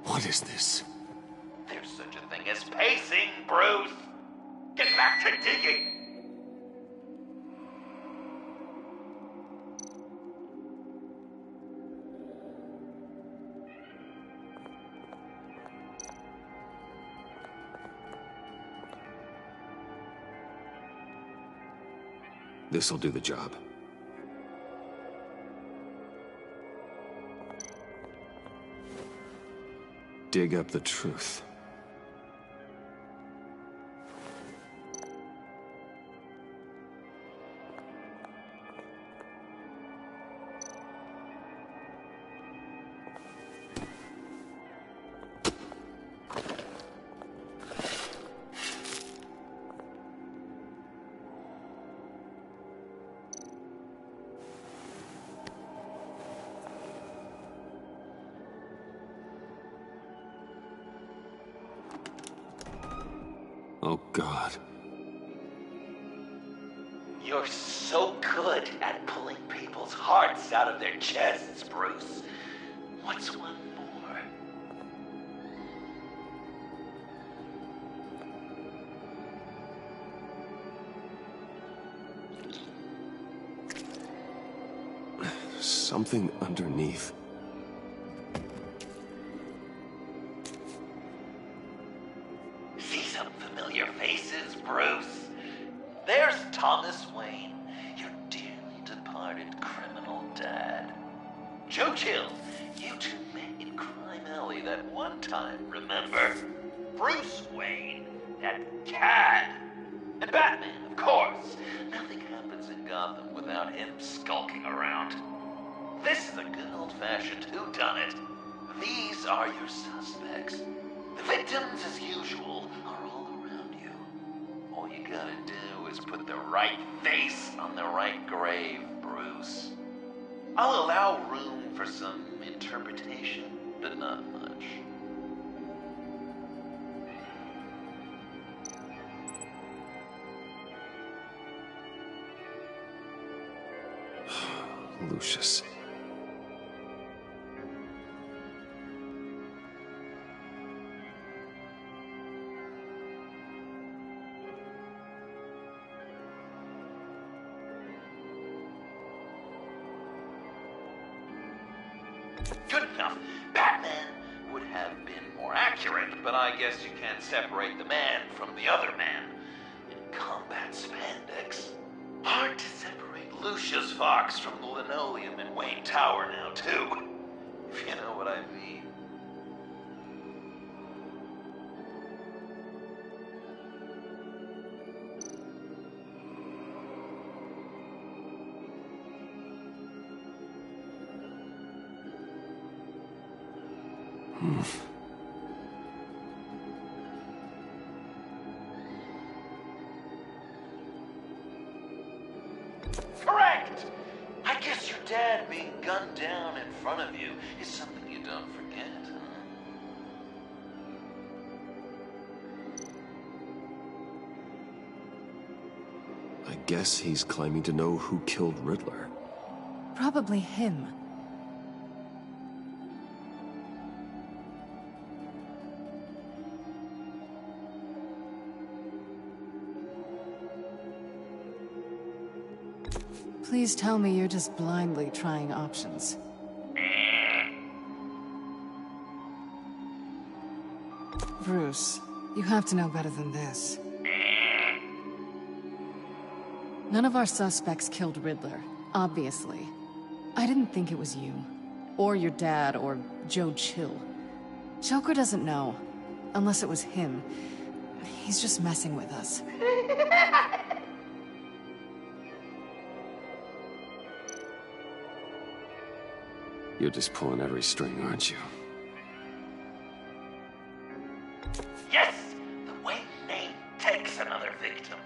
Speaker 8: What is this?
Speaker 1: There's such a thing as pacing, Bruce! Get back to digging!
Speaker 8: This'll do the job. Dig up the truth. Oh, God.
Speaker 1: You're so good at pulling people's hearts out of their chests, Bruce. What's one more?
Speaker 8: Something underneath.
Speaker 1: See some familiar faces, Bruce? There's Thomas Wayne, your dearly departed criminal dad. Joe Chill, you two met in Crime Alley that one time, remember? Bruce Wayne, that cad. And Batman, of course. Nothing happens in Gotham without him skulking around. This is a good old-fashioned whodunit. These are your suspects. The victims, as usual, are all around you. All you gotta do is put the right face on the right grave, Bruce. I'll allow room for some interpretation, but not much.
Speaker 8: Lucius.
Speaker 1: Good enough. Batman would have been more accurate, but I guess you can't separate the man from the other man. In combat spandex. Hard to separate Lucius Fox from the linoleum in Wayne Tower now, too. If you know what I mean. Correct! I guess your dad being gunned down in front of you is something you don't forget, huh?
Speaker 8: I guess he's claiming to know who killed Riddler.
Speaker 19: Probably him. Please tell me you're just blindly trying options. Bruce, you have to know better than this. None of our suspects killed Riddler, obviously. I didn't think it was you, or your dad, or Joe Chill. Joker doesn't know, unless it was him. He's just messing with us.
Speaker 8: You're just pulling every string, aren't you?
Speaker 1: Yes! The way Nate takes another victim.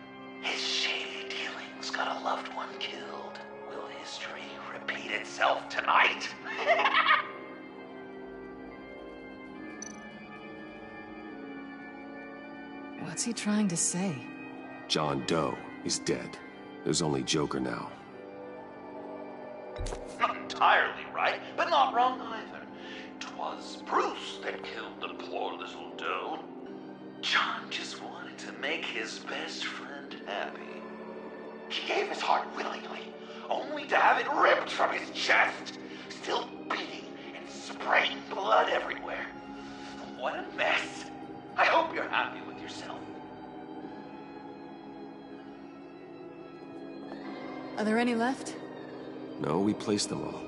Speaker 1: His shady dealings got a loved one killed. Will history repeat itself tonight?
Speaker 19: What's he trying to say?
Speaker 8: John Doe is dead. There's only Joker now.
Speaker 1: Not entirely right, but not wrong either. 'Twas Bruce that killed the poor little Doe. John just wanted to make his best friend happy. He gave his heart willingly, only to have it ripped from his chest, still beating and spraying blood everywhere. What a mess. I hope you're happy with yourself.
Speaker 19: Are there any left?
Speaker 8: No, we placed them all.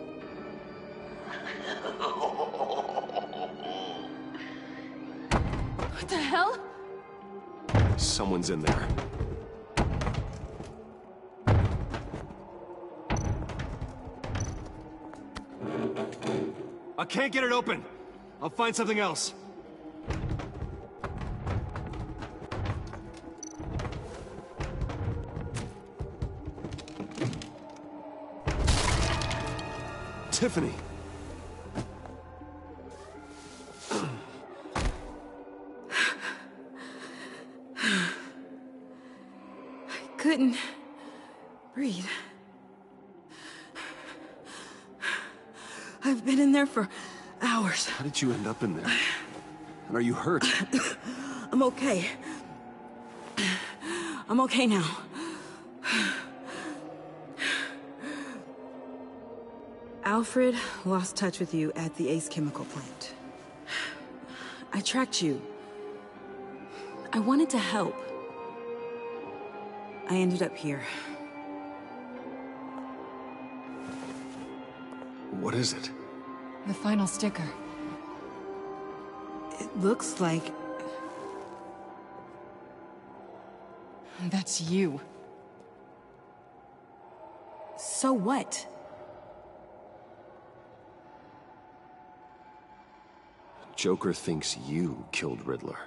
Speaker 19: What the hell?
Speaker 8: Someone's in there. I can't get it open. I'll find something else. Tiffany.
Speaker 13: I couldn't breathe. I've been in there for hours.
Speaker 8: How did you end up in there? And are you hurt?
Speaker 13: I'm okay. I'm okay now. Alfred lost touch with you at the Ace Chemical plant. I tracked you. I wanted to help. I ended up here.
Speaker 8: What is it?
Speaker 19: The final sticker.
Speaker 13: It looks like...
Speaker 19: That's you.
Speaker 13: So what?
Speaker 8: Joker thinks you killed Riddler.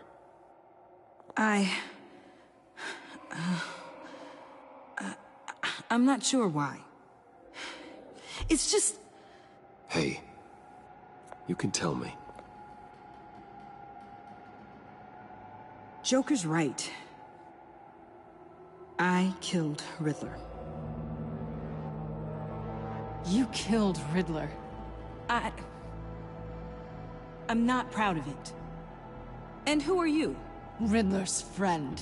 Speaker 13: I'm not sure why. It's just...
Speaker 8: Hey, you can tell me.
Speaker 13: Joker's right. I killed Riddler.
Speaker 19: You killed Riddler.
Speaker 13: I'm not proud of it. And who are you?
Speaker 19: Riddler's friend.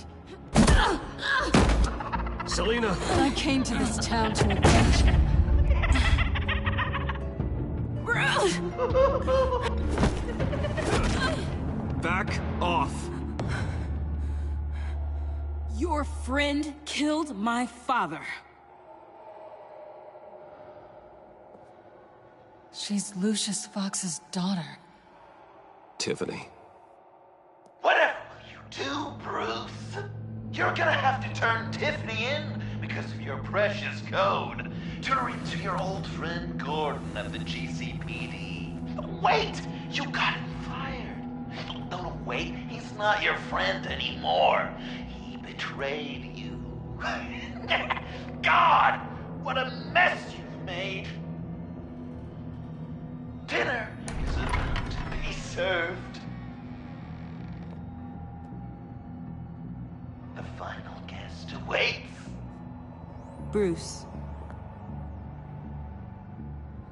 Speaker 8: Selina!
Speaker 19: I came to this town to avenge him.
Speaker 8: Back off!
Speaker 13: Your friend killed my father.
Speaker 19: She's Lucius Fox's daughter.
Speaker 8: Tiffany.
Speaker 1: Whatever you do, Bruce, you're gonna have to turn Tiffany in because of your precious code. Turn her into your old friend Gordon at the GCPD. Wait, you got it fired. not your friend anymore. He betrayed you. God, what a mess you've made. Dinner is about to be served. The final guest awaits.
Speaker 13: Bruce.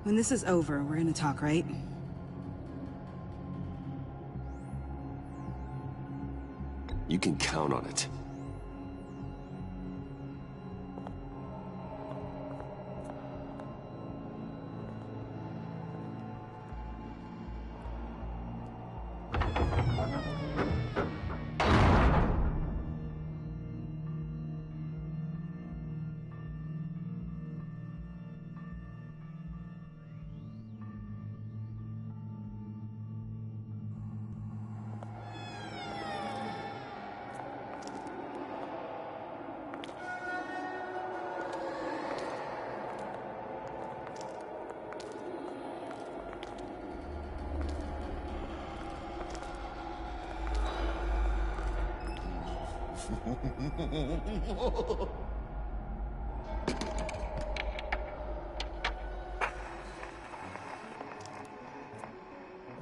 Speaker 13: When this is over, we're gonna talk, right?
Speaker 8: You can count on it.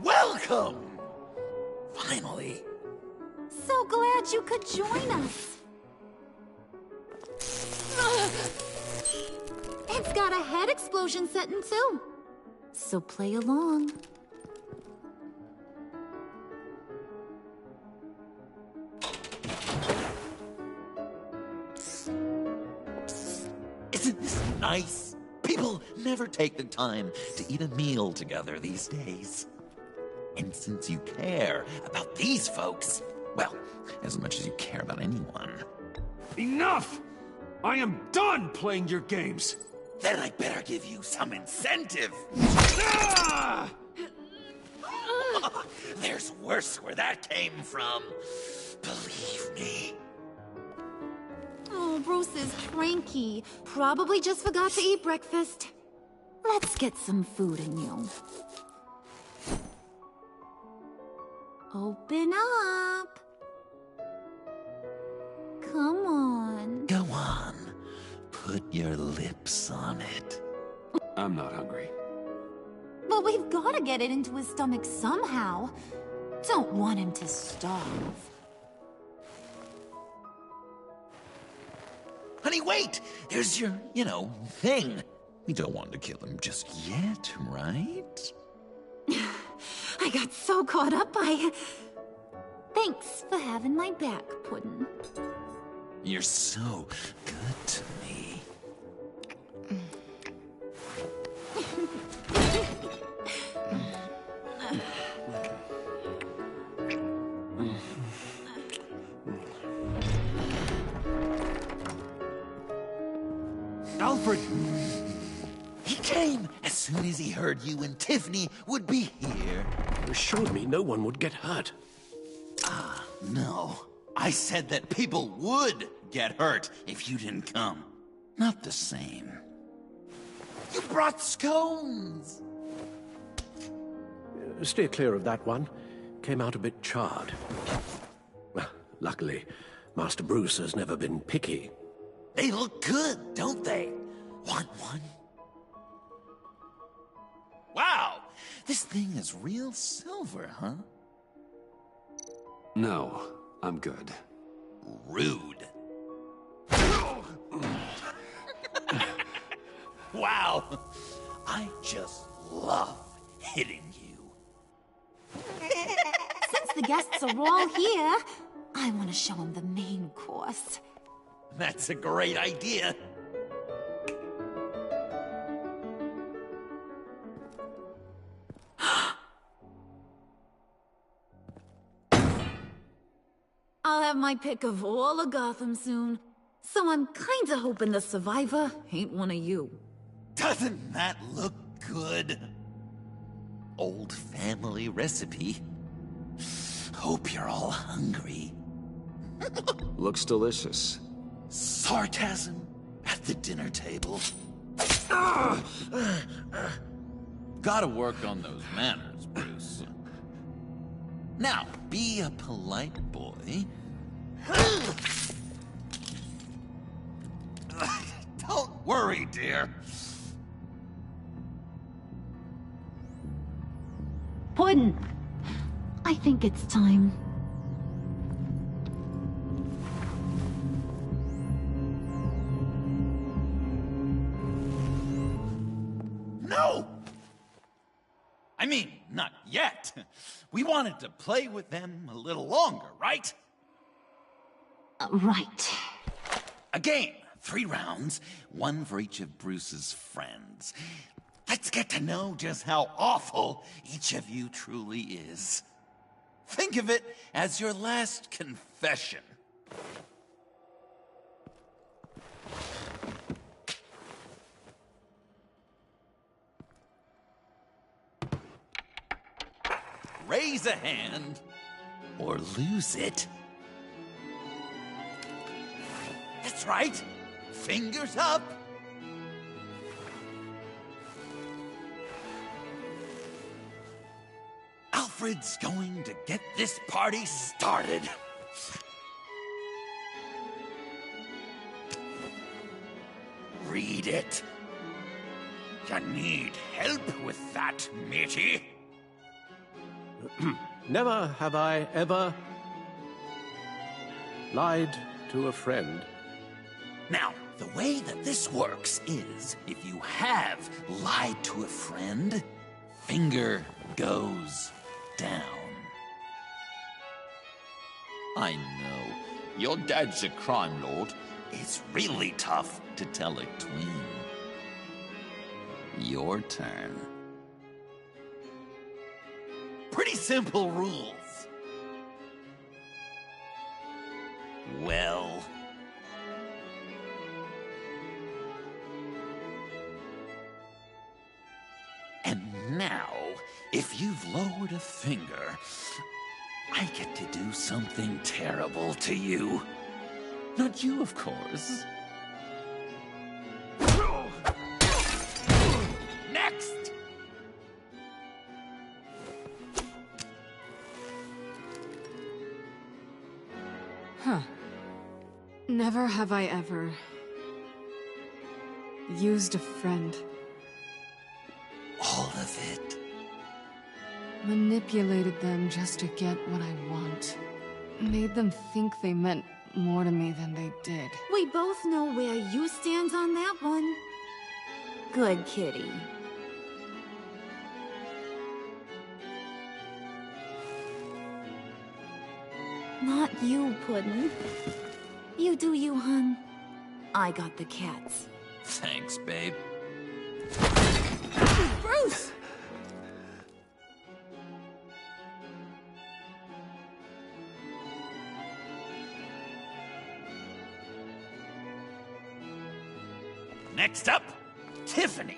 Speaker 1: Welcome! Finally.
Speaker 2: So glad you could join us. It's got a head explosion setting too. So play along.
Speaker 1: Isn't this nice? People never take the time to eat a meal together these days. And since you care about these folks, well, as much as you care about anyone.
Speaker 18: Enough! I am done playing your games!
Speaker 1: Then I better give you some incentive.
Speaker 18: Ah!
Speaker 1: There's worse where that came from. Believe me.
Speaker 2: Oh, Bruce is cranky. Probably just forgot to eat breakfast. Let's get some food in you. Open up. Come on.
Speaker 1: Go on. Put your lips on it.
Speaker 8: I'm not hungry.
Speaker 2: But we've got to get it into his stomach somehow. Don't want him to starve.
Speaker 1: Honey, wait! There's your, thing. We don't want to kill him just yet, right?
Speaker 2: I got so caught up by... Thanks for having my back, Puddin'.
Speaker 1: You're so good to me.
Speaker 18: Alfred!
Speaker 1: He came as soon as he heard you and Tiffany would be here.
Speaker 14: You assured me no one would get hurt.
Speaker 1: No. I said that people would get hurt if you didn't come. Not the same. You brought scones!
Speaker 14: Steer clear of that one. Came out a bit charred. Well, luckily, Master Bruce has never been picky.
Speaker 1: They look good, don't they? Want one? Wow! This thing is real silver, huh?
Speaker 8: No, I'm good.
Speaker 1: Rude. Wow! I just love hitting you.
Speaker 2: Since the guests are all here, I want to show them the main course.
Speaker 1: That's a great idea.
Speaker 2: I'll have my pick of all of Gotham soon, so I'm kinda hoping the survivor ain't one of you.
Speaker 1: Doesn't that look good? Old family recipe. Hope you're all hungry.
Speaker 8: Looks delicious.
Speaker 1: Sarcasm at the dinner table. Gotta work on those manners, Bruce. Now, be a polite boy. Don't worry, dear.
Speaker 2: Puddin', I think it's time.
Speaker 1: No! I mean, not yet. We wanted to play with them a little longer, right?
Speaker 2: Right.
Speaker 1: A game. 3 rounds, 1 for each of Bruce's friends. Let's get to know just how awful each of you truly is. Think of it as your last confession. Raise a hand, or lose it. That's right. Fingers up. Alfred's going to get this party started. Read it. You need help with that, matey?
Speaker 14: Never have I ever lied to a friend.
Speaker 1: Now, the way that this works is, if you have lied to a friend, finger goes down. I know, your dad's a crime lord. It's really tough to tell a twin. Your turn. Pretty simple rules. Well... And now, if you've lowered a finger, I get to do something terrible to you. Not you, of course. Next!
Speaker 19: Huh. Never have I ever used a friend.
Speaker 1: All of it.
Speaker 19: Manipulated them just to get what I want. Made them think they meant more to me than they did.
Speaker 2: We both know where you stand on that one. Good kitty. Not you, Puddin'. You do you, hun. I got the cats.
Speaker 1: Thanks, babe.
Speaker 19: Bruce!
Speaker 1: Next up, Tiffany.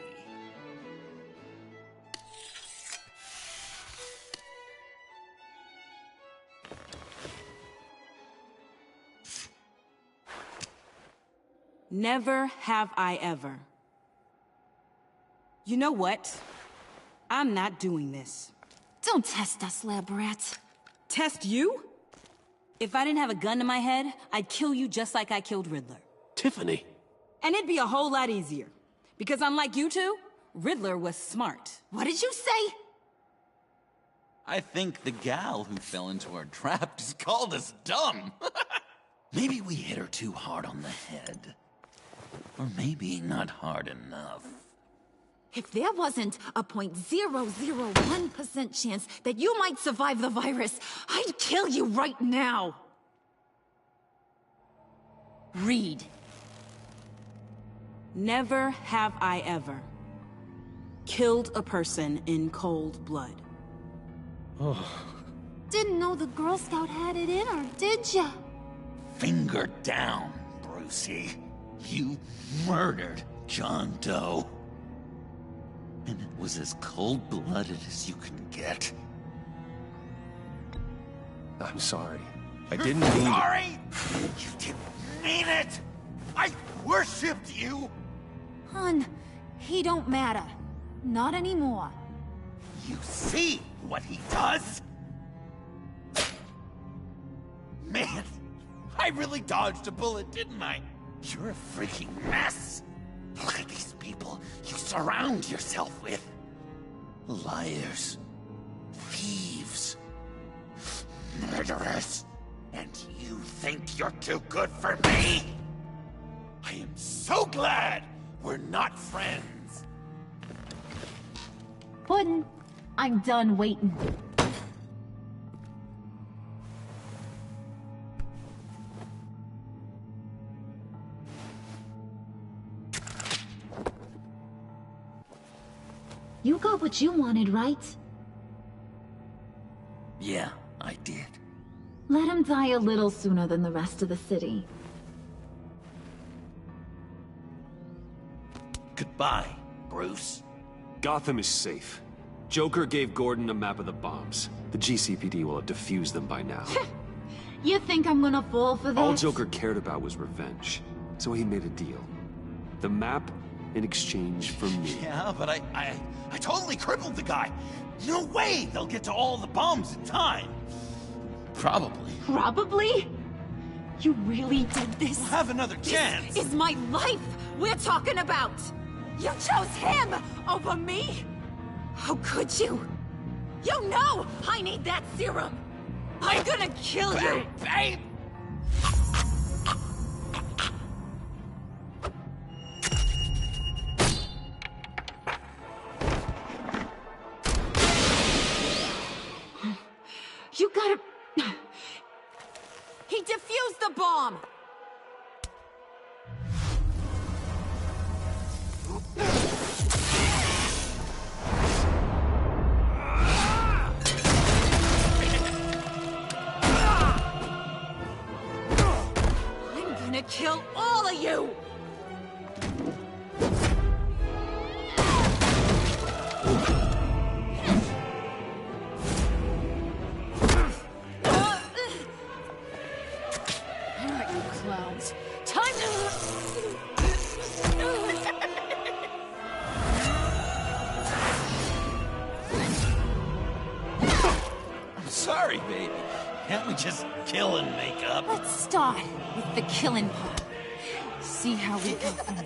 Speaker 4: Never have I ever. You know what? I'm not doing this.
Speaker 2: Don't test us, lab rats.
Speaker 4: Test you? If I didn't have a gun to my head, I'd kill you just like I killed Riddler.
Speaker 14: Tiffany.
Speaker 4: And it'd be a whole lot easier. Because unlike you two, Riddler was smart.
Speaker 2: What did you say?
Speaker 1: I think the gal who fell into our trap just called us dumb. Maybe we hit her too hard on the head. Or maybe not hard enough.
Speaker 2: If there wasn't a 0.001% chance that you might survive the virus, I'd kill you right now.
Speaker 4: Read. Never have I ever killed a person in cold blood.
Speaker 2: Didn't know the Girl Scout had it in her, did ya?
Speaker 1: Finger down, Brucey. You murdered John Doe. And it was as cold-blooded as you can get.
Speaker 8: I'm sorry. I didn't mean...
Speaker 1: Sorry? You didn't mean it! I worshipped you!
Speaker 2: Hun, he don't matter. Not anymore.
Speaker 1: You see what he does? Man, I really dodged a bullet, didn't I? You're a freaking mess. Look at these people you surround yourself with. Liars. Thieves. Murderers. And you think you're too good for me? I am so glad we're not friends.
Speaker 2: Puddin', I'm done waiting. You got what you wanted, right?
Speaker 1: Yeah, I did.
Speaker 2: Let him die a little sooner than the rest of the city.
Speaker 1: Goodbye, Bruce.
Speaker 8: Gotham is safe. Joker gave Gordon a map of the bombs. The GCPD will have defused them by now.
Speaker 2: You think I'm gonna fall for that?
Speaker 8: All Joker cared about was revenge, so he made a deal. The map in exchange for me.
Speaker 1: Yeah, but I totally crippled the guy. No way they'll get to all the bombs in time. Probably.
Speaker 2: Probably? You really did this?
Speaker 1: We'll have another chance.
Speaker 2: This is my life we're talking about. You chose him over me? How could you? You know I need that serum. I'm gonna kill you.
Speaker 1: Babe!
Speaker 2: You gotta... He defused the bomb! I'm gonna kill all of you!
Speaker 1: Sorry, baby. Can't we just kill and make up?
Speaker 2: Let's start with the killing part. See how we go from there.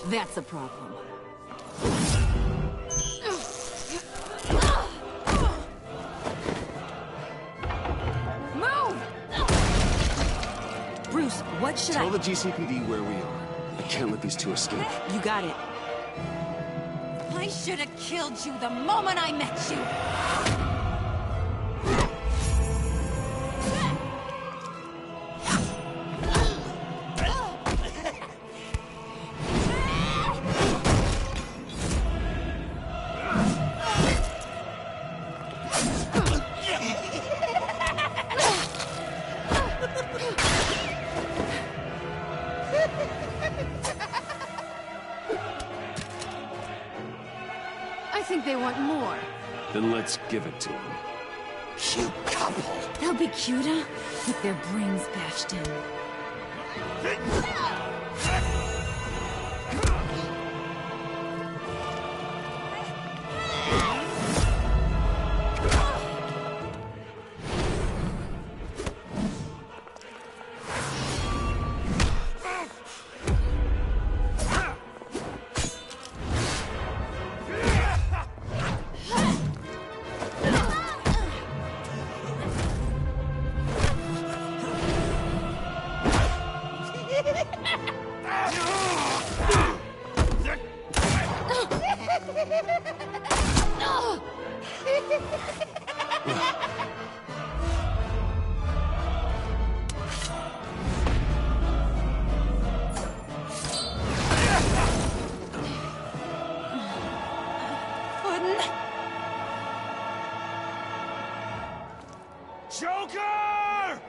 Speaker 2: That's a problem. Move!
Speaker 13: Bruce, what should
Speaker 8: Tell the GCPD where we are. I can't let these two escape.
Speaker 13: You got it.
Speaker 2: I should have killed you the moment I met you. I think they want more.
Speaker 8: Then let's give it to them.
Speaker 1: Cute couple.
Speaker 2: They'll be cuter with their brains bashed in. Ha ha ha!
Speaker 18: Joker!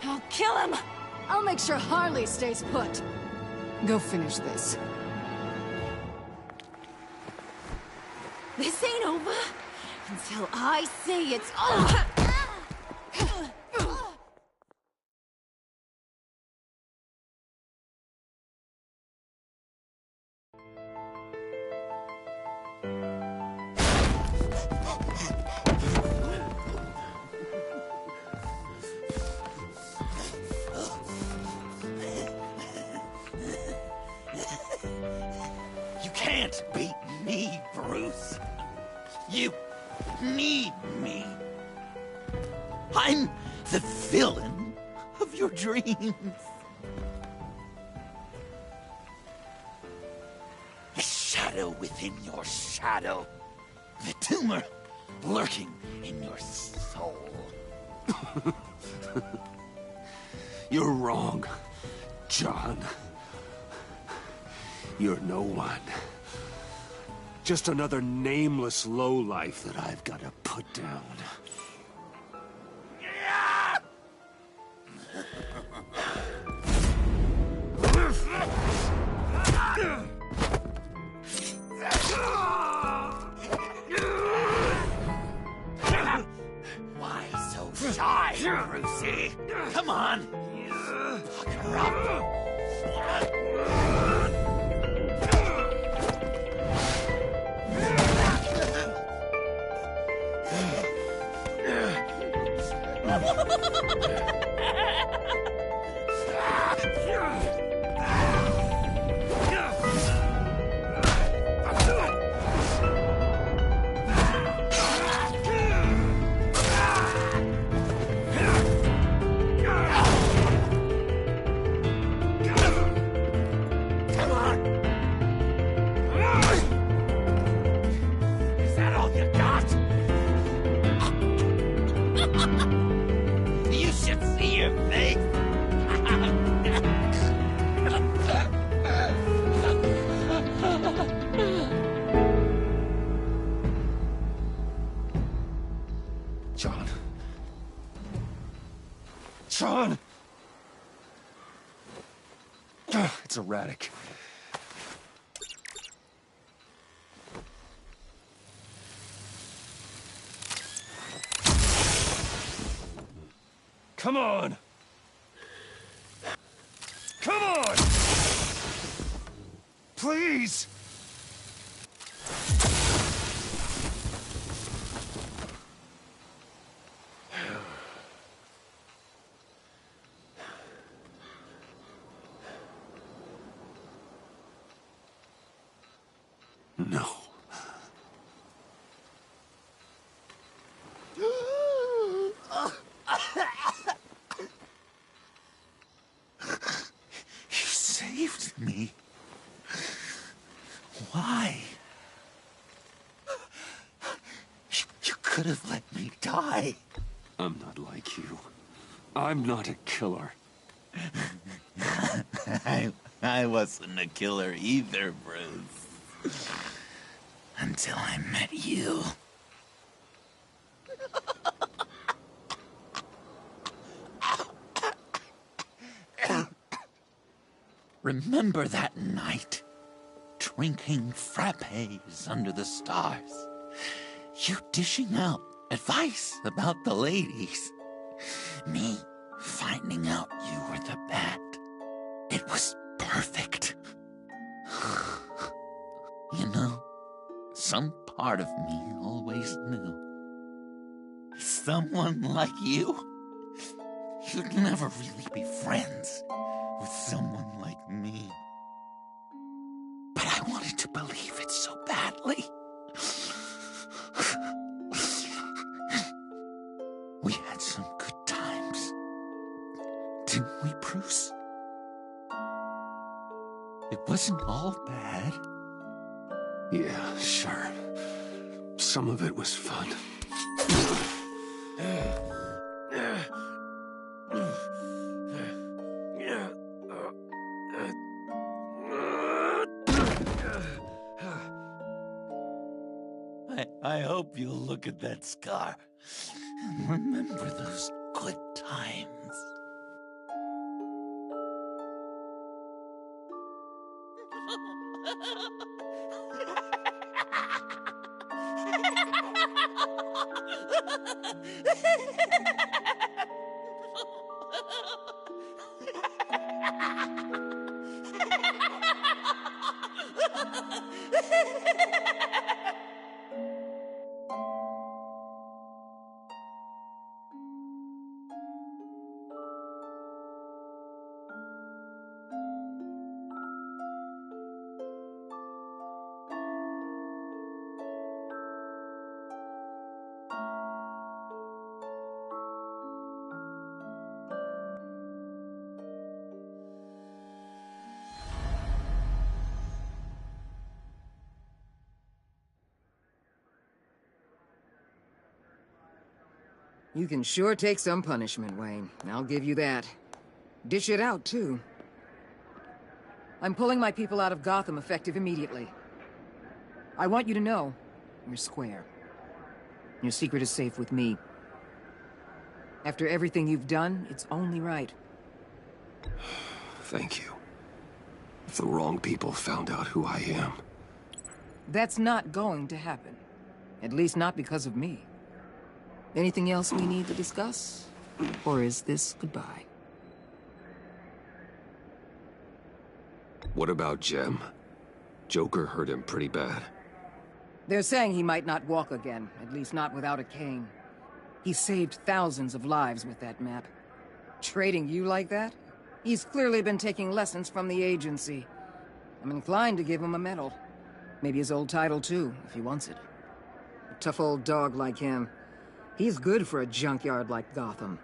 Speaker 19: I'll kill him! I'll make sure Harley stays put. Go finish this.
Speaker 2: This ain't over until I say it's over.
Speaker 1: You can't beat me, Bruce. You need me. I'm the villain of your dreams. A shadow within your shadow. The tumor lurking in your soul.
Speaker 8: You're wrong, John. You're no one. Just another nameless lowlife that I've got to put down.
Speaker 1: Why so shy, Brucey? Come on. Fuck her up. You should see your face.
Speaker 8: John. John! It's erratic. Come on! Come on! Please! No.
Speaker 1: You saved me. Why? You could have let me die.
Speaker 8: I'm not like you. I'm not a killer.
Speaker 1: I wasn't a killer either, Bruce. Until I met you. Remember that night? Drinking frappes under the stars. You dishing out advice about the ladies. Me finding out you were the bat. It was perfect. You know, some part of me always knew. Someone like you, you'd never really be friends with someone like me. But I wanted to believe it so badly. We had some good times, didn't we, Bruce? It wasn't all bad.
Speaker 8: Yeah, sure. Some of it was fun.
Speaker 1: I hope you'll look at that scar and remember those
Speaker 17: You can sure take some punishment, Wayne. I'll give you that. Dish it out, too. I'm pulling my people out of Gotham effective immediately. I want you to know, you're square. Your secret is safe with me. After everything you've done, it's only right.
Speaker 8: Thank you. If the wrong people found out who I am...
Speaker 17: That's not going to happen. At least not because of me. Anything else we need to discuss? Or is this goodbye?
Speaker 8: What about Jem? Joker hurt him pretty bad.
Speaker 17: They're saying he might not walk again, at least not without a cane. He saved thousands of lives with that map. Trading you like that? He's clearly been taking lessons from the agency. I'm inclined to give him a medal. Maybe his old title too, if he wants it. A tough old dog like him. He's good for a junkyard like Gotham.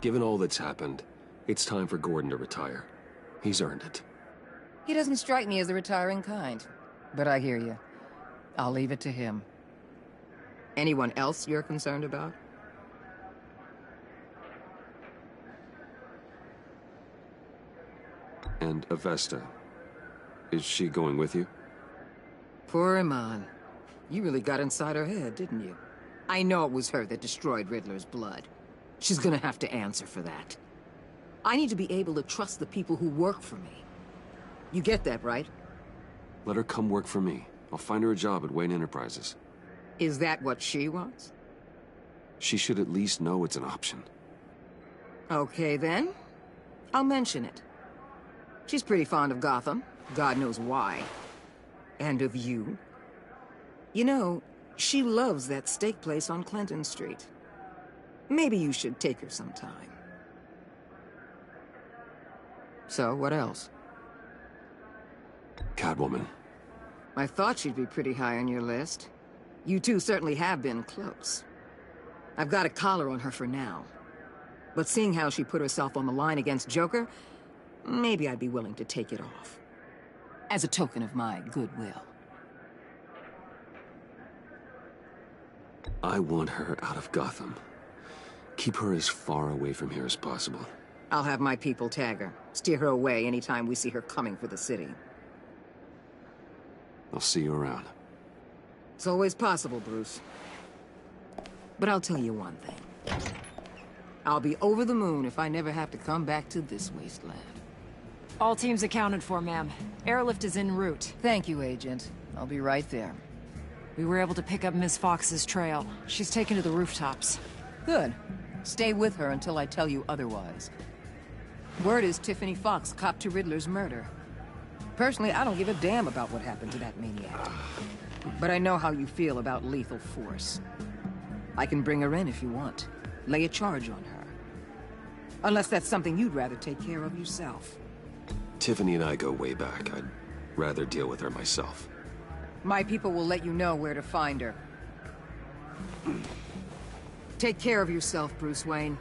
Speaker 8: Given all that's happened, it's time for Gordon to retire. He's earned it.
Speaker 17: He doesn't strike me as the retiring kind. But I hear you. I'll leave it to him. Anyone else you're concerned about?
Speaker 8: And Avesta. Is she going with you?
Speaker 17: Poor Iman. You really got inside her head, didn't you? I know it was her that destroyed Riddler's blood. She's gonna have to answer for that. I need to be able to trust the people who work for me. You get that, right?
Speaker 8: Let her come work for me. I'll find her a job at Wayne Enterprises.
Speaker 17: Is that what she wants?
Speaker 8: She should at least know it's an option.
Speaker 17: Okay, then. I'll mention it. She's pretty fond of Gotham. God knows why. And of you. You know, she loves that steak place on Clinton Street. Maybe you should take her sometime. So, what else?
Speaker 8: Catwoman.
Speaker 17: I thought she'd be pretty high on your list. You two certainly have been close. I've got a collar on her for now. But seeing how she put herself on the line against Joker, maybe I'd be willing to take it off. As a token of my goodwill.
Speaker 8: I want her out of Gotham. Keep her as far away from here as possible.
Speaker 17: I'll have my people tag her. Steer her away anytime we see her coming for the city.
Speaker 8: I'll see you around.
Speaker 17: It's always possible, Bruce. But I'll tell you one thing. I'll be over the moon if I never have to come back to this wasteland.
Speaker 19: All teams accounted for, ma'am. Airlift is en route.
Speaker 17: Thank you, Agent. I'll be right there.
Speaker 19: We were able to pick up Miss Fox's trail. She's taken to the rooftops.
Speaker 17: Good. Stay with her until I tell you otherwise. Word is Tiffany Fox copped to Riddler's murder. Personally, I don't give a damn about what happened to that maniac. But I know how you feel about lethal force. I can bring her in if you want. Lay a charge on her. Unless that's something you'd rather take care of yourself.
Speaker 8: Tiffany and I go way back. I'd rather deal with her myself.
Speaker 17: My people will let you know where to find her. Take care of yourself, Bruce Wayne.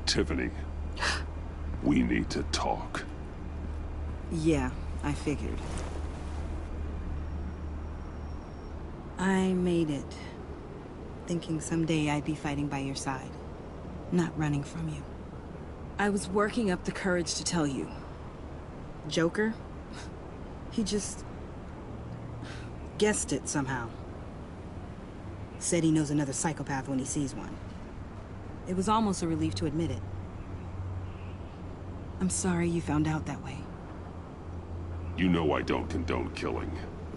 Speaker 3: Tiffany, we need to talk.
Speaker 13: Yeah, I figured. I made it, thinking someday I'd be fighting by your side, not running from you. I was working up the courage to tell you. Joker? He just guessed it somehow. Said he knows another psychopath when he sees one. It was almost a relief to admit it. I'm sorry you found out that way.
Speaker 3: You know I don't condone killing.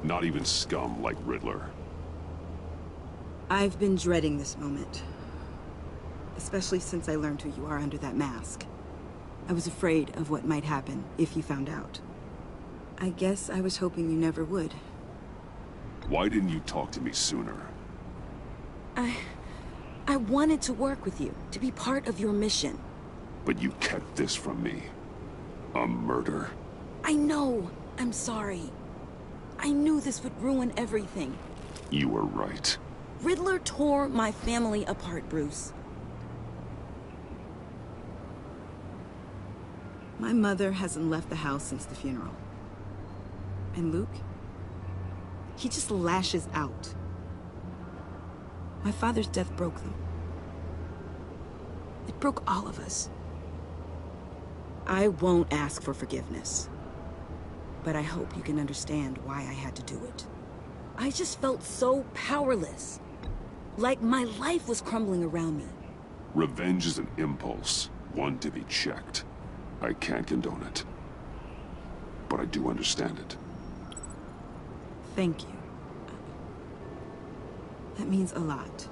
Speaker 3: Not even scum like Riddler.
Speaker 13: I've been dreading this moment. Especially since I learned who you are under that mask. I was afraid of what might happen if you found out. I guess I was hoping you never would.
Speaker 3: Why didn't you talk to me sooner?
Speaker 13: I wanted to work with you, to be part of your mission.
Speaker 3: But you kept this from me. A murder?
Speaker 13: I know. I'm sorry. I knew this would ruin everything.
Speaker 3: You were right.
Speaker 13: Riddler tore my family apart, Bruce. My mother hasn't left the house since the funeral. And Luke? He just lashes out. My father's death broke them. It broke all of us. I won't ask for forgiveness. But I hope you can understand why I had to do it. I just felt so powerless. Like my life was crumbling around me.
Speaker 3: Revenge is an impulse, one to be checked. I can't condone it. But I do understand it.
Speaker 13: Thank you. That means a lot.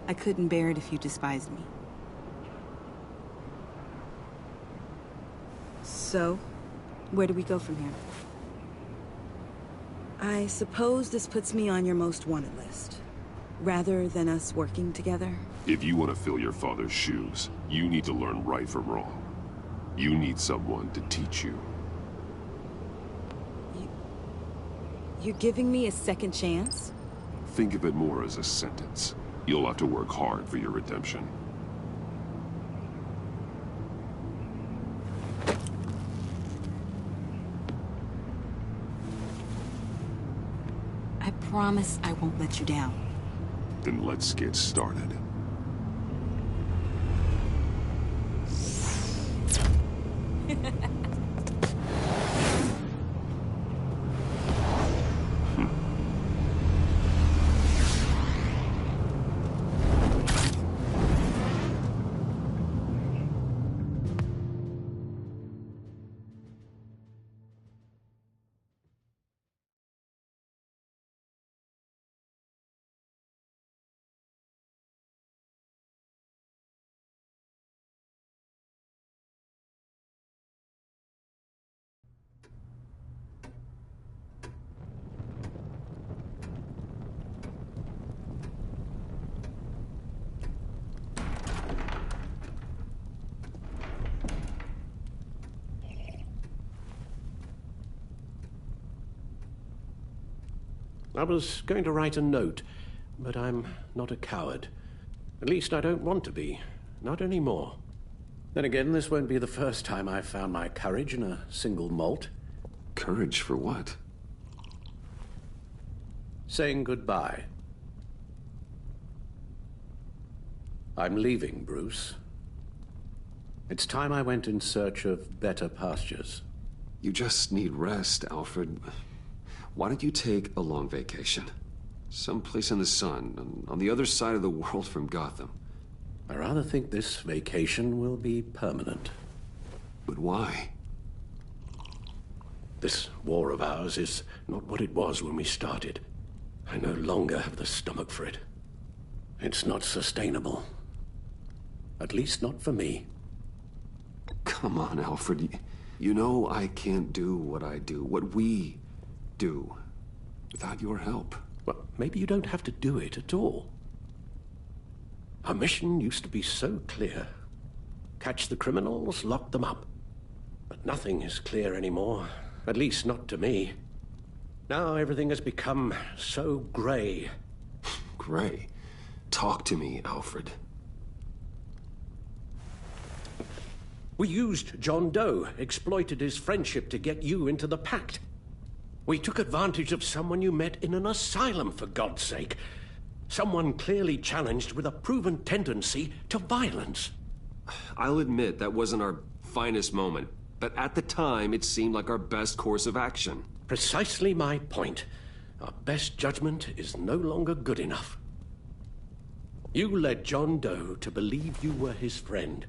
Speaker 13: I couldn't bear it if you despised me. So, where do we go from here? I suppose this puts me on your most wanted list. Rather than us working together?
Speaker 3: If you want to fill your father's shoes, you need to learn right from wrong. You need someone to teach you.
Speaker 13: You're giving me a second chance?
Speaker 3: Think of it more as a sentence. You'll have to work hard for your redemption.
Speaker 13: I promise I won't let you down.
Speaker 3: Then let's get started.
Speaker 14: I was going to write a note, but I'm not a coward. At least I don't want to be. Not anymore. Then again, this won't be the first time I've found my courage in a single malt.
Speaker 8: Courage for what?
Speaker 14: Saying goodbye. I'm leaving, Bruce. It's time I went in search of better pastures.
Speaker 8: You just need rest, Alfred. Why don't you take a long vacation? Someplace in the sun, on the other side of the world from Gotham.
Speaker 14: I rather think this vacation will be permanent.
Speaker 8: But why?
Speaker 14: This war of ours is not what it was when we started. I no longer have the stomach for it. It's not sustainable. At least not for me.
Speaker 8: Come on, Alfred. You know I can't do what I do, what we do, without your help.
Speaker 14: Well, maybe you don't have to do it at all. Our mission used to be so clear. Catch the criminals, lock them up. But nothing is clear anymore, at least not to me. Now everything has become so grey.
Speaker 8: Grey? Talk to me, Alfred.
Speaker 14: We used John Doe, exploited his friendship to get you into the pact. We took advantage of someone you met in an asylum, for God's sake. Someone clearly challenged with a proven tendency to violence.
Speaker 8: I'll admit that wasn't our finest moment, but at the time it seemed like our best course of action.
Speaker 14: Precisely my point. Our best judgment is no longer good enough. You led John Doe to believe you were his friend.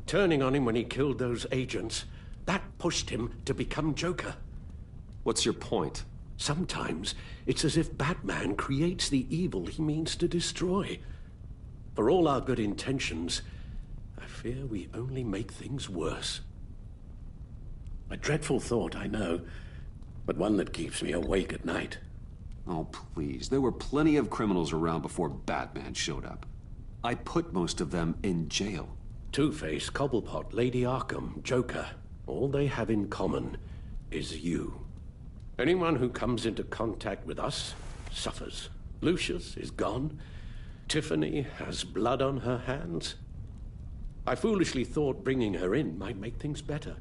Speaker 14: Turning on him when he killed those agents, that pushed him to become Joker.
Speaker 8: What's your point?
Speaker 14: Sometimes it's as if Batman creates the evil he means to destroy. For all our good intentions, I fear we only make things worse. A dreadful thought, I know, but one that keeps me awake at night.
Speaker 8: Oh, please. There were plenty of criminals around before Batman showed up. I put most of them in jail.
Speaker 14: Two-Face, Cobblepot, Lady Arkham, Joker, all they have in common is you. Anyone who comes into contact with us suffers. Lucius is gone. Tiffany has blood on her hands. I foolishly thought bringing her in might make things better,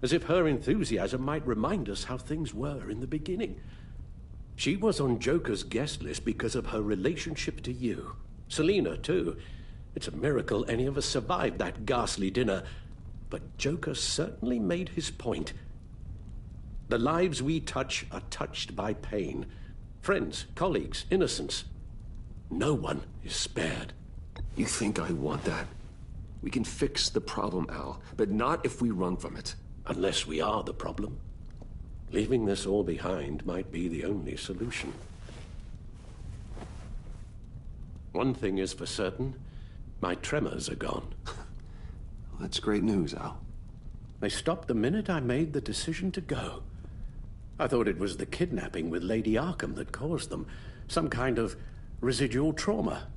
Speaker 14: as if her enthusiasm might remind us how things were in the beginning. She was on Joker's guest list because of her relationship to you. Selina, too. It's a miracle any of us survived that ghastly dinner. But Joker certainly made his point. The lives we touch are touched by pain. Friends, colleagues, innocents. No one is spared.
Speaker 8: You think I want that? We can fix the problem, Al, but not if we run from it.
Speaker 14: Unless we are the problem. Leaving this all behind might be the only solution. One thing is for certain, my tremors are gone.
Speaker 8: That's great news, Al.
Speaker 14: They stopped the minute I made the decision to go. I thought it was the kidnapping with Lady Arkham that caused them, some kind of residual trauma.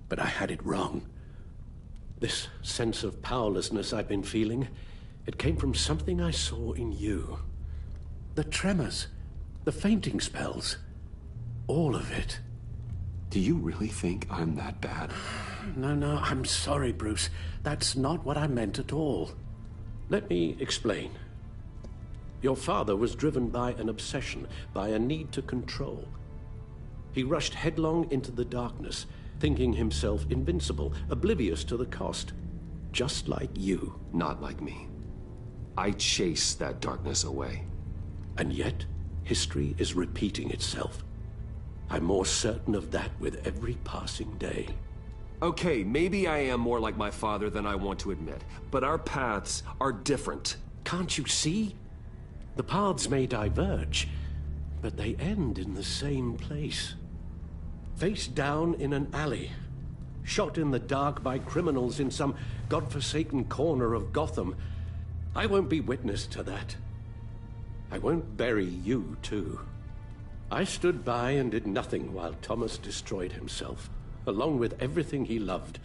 Speaker 14: But I had it wrong. This sense of powerlessness I've been feeling, it came from something I saw in you. The tremors, the fainting spells, all of it.
Speaker 8: Do you really think I'm that bad?
Speaker 14: No, I'm sorry, Bruce. That's not what I meant at all. Let me explain. Your father was driven by an obsession, by a need to control. He rushed headlong into the darkness, thinking himself invincible, oblivious to the cost. Just like you.
Speaker 8: Not like me. I chase that darkness away.
Speaker 14: And yet, history is repeating itself. I'm more certain of that with every passing day.
Speaker 8: Okay, maybe I am more like my father than I want to admit, but our paths are different.
Speaker 14: Can't you see? The paths may diverge, but they end in the same place. Face down in an alley, shot in the dark by criminals in some godforsaken corner of Gotham. I won't be witness to that. I won't bury you, too. I stood by and did nothing while Thomas destroyed himself, along with everything he loved.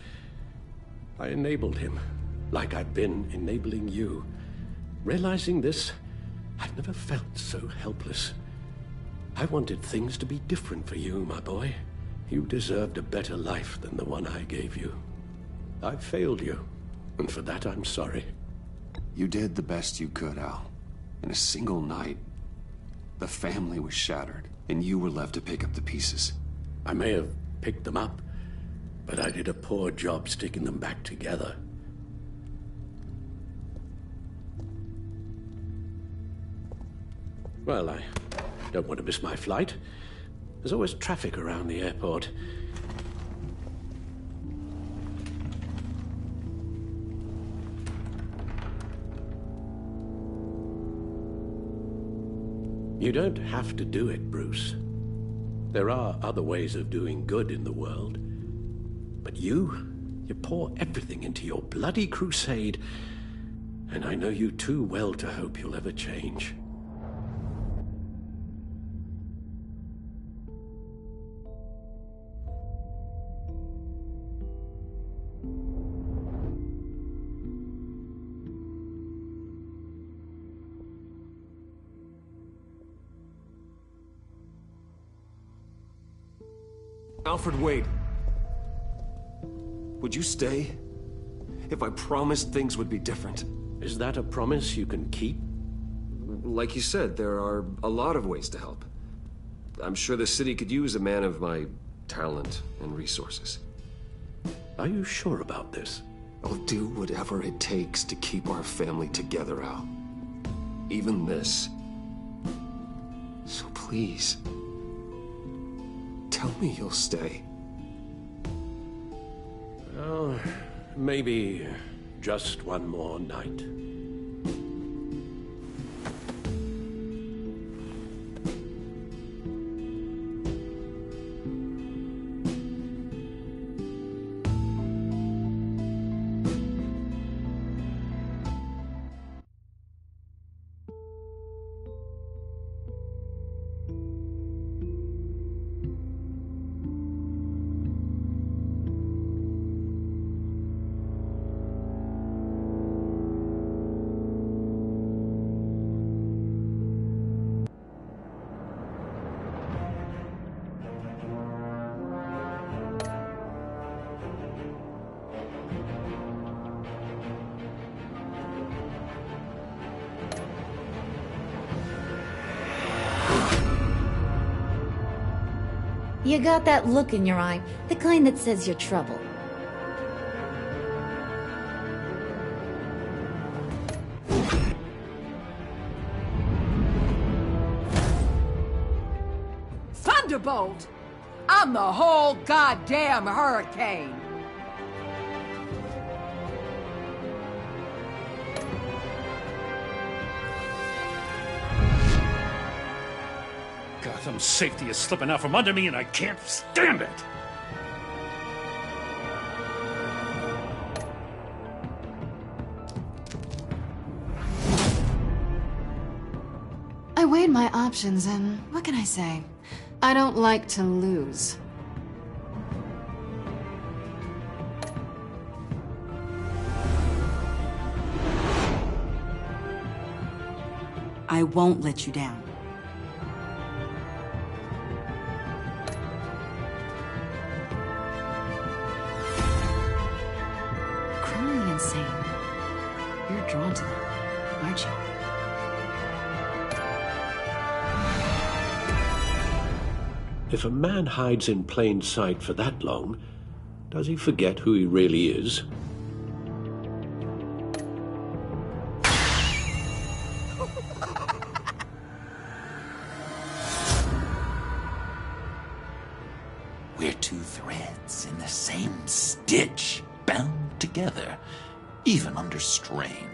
Speaker 14: I enabled him, like I've been enabling you. Realizing this, I've never felt so helpless. I wanted things to be different for you, my boy. You deserved a better life than the one I gave you. I failed you, and for that I'm sorry.
Speaker 8: You did the best you could, Al. In a single night, the family was shattered, and you were left to pick up the pieces.
Speaker 14: I may have picked them up, but I did a poor job sticking them back together. Well, I don't want to miss my flight. There's always traffic around the airport. You don't have to do it, Bruce. There are other ways of doing good in the world. But you pour everything into your bloody crusade, and I know you too well to hope you'll ever change.
Speaker 8: Alfred, wait. Would you stay? If I promised things would be different.
Speaker 14: Is that a promise you can keep?
Speaker 8: Like you said, there are a lot of ways to help. I'm sure the city could use a man of my talent and resources.
Speaker 14: Are you sure about this?
Speaker 8: I'll do whatever it takes to keep our family together, Al. Even this. So please, tell me you'll stay.
Speaker 14: Well, maybe just one more night.
Speaker 2: You got that look in your eye, the kind that says you're trouble.
Speaker 17: Thunderbolt! I'm the whole goddamn hurricane!
Speaker 16: Gotham's safety is slipping out from under me and I can't stand it!
Speaker 19: I weighed my options and what can I say? I don't like to lose.
Speaker 13: I won't let you down.
Speaker 19: Criminally insane. You're drawn to them, aren't you?
Speaker 14: If a man hides in plain sight for that long, does he forget who he really is?
Speaker 1: We're two threads in the same stitch, bound together, even under strain.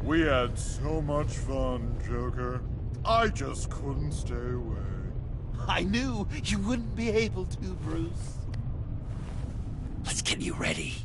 Speaker 20: We had so much fun, Joker. I just couldn't stay away. I knew you wouldn't be able to, Bruce. Let's get you ready.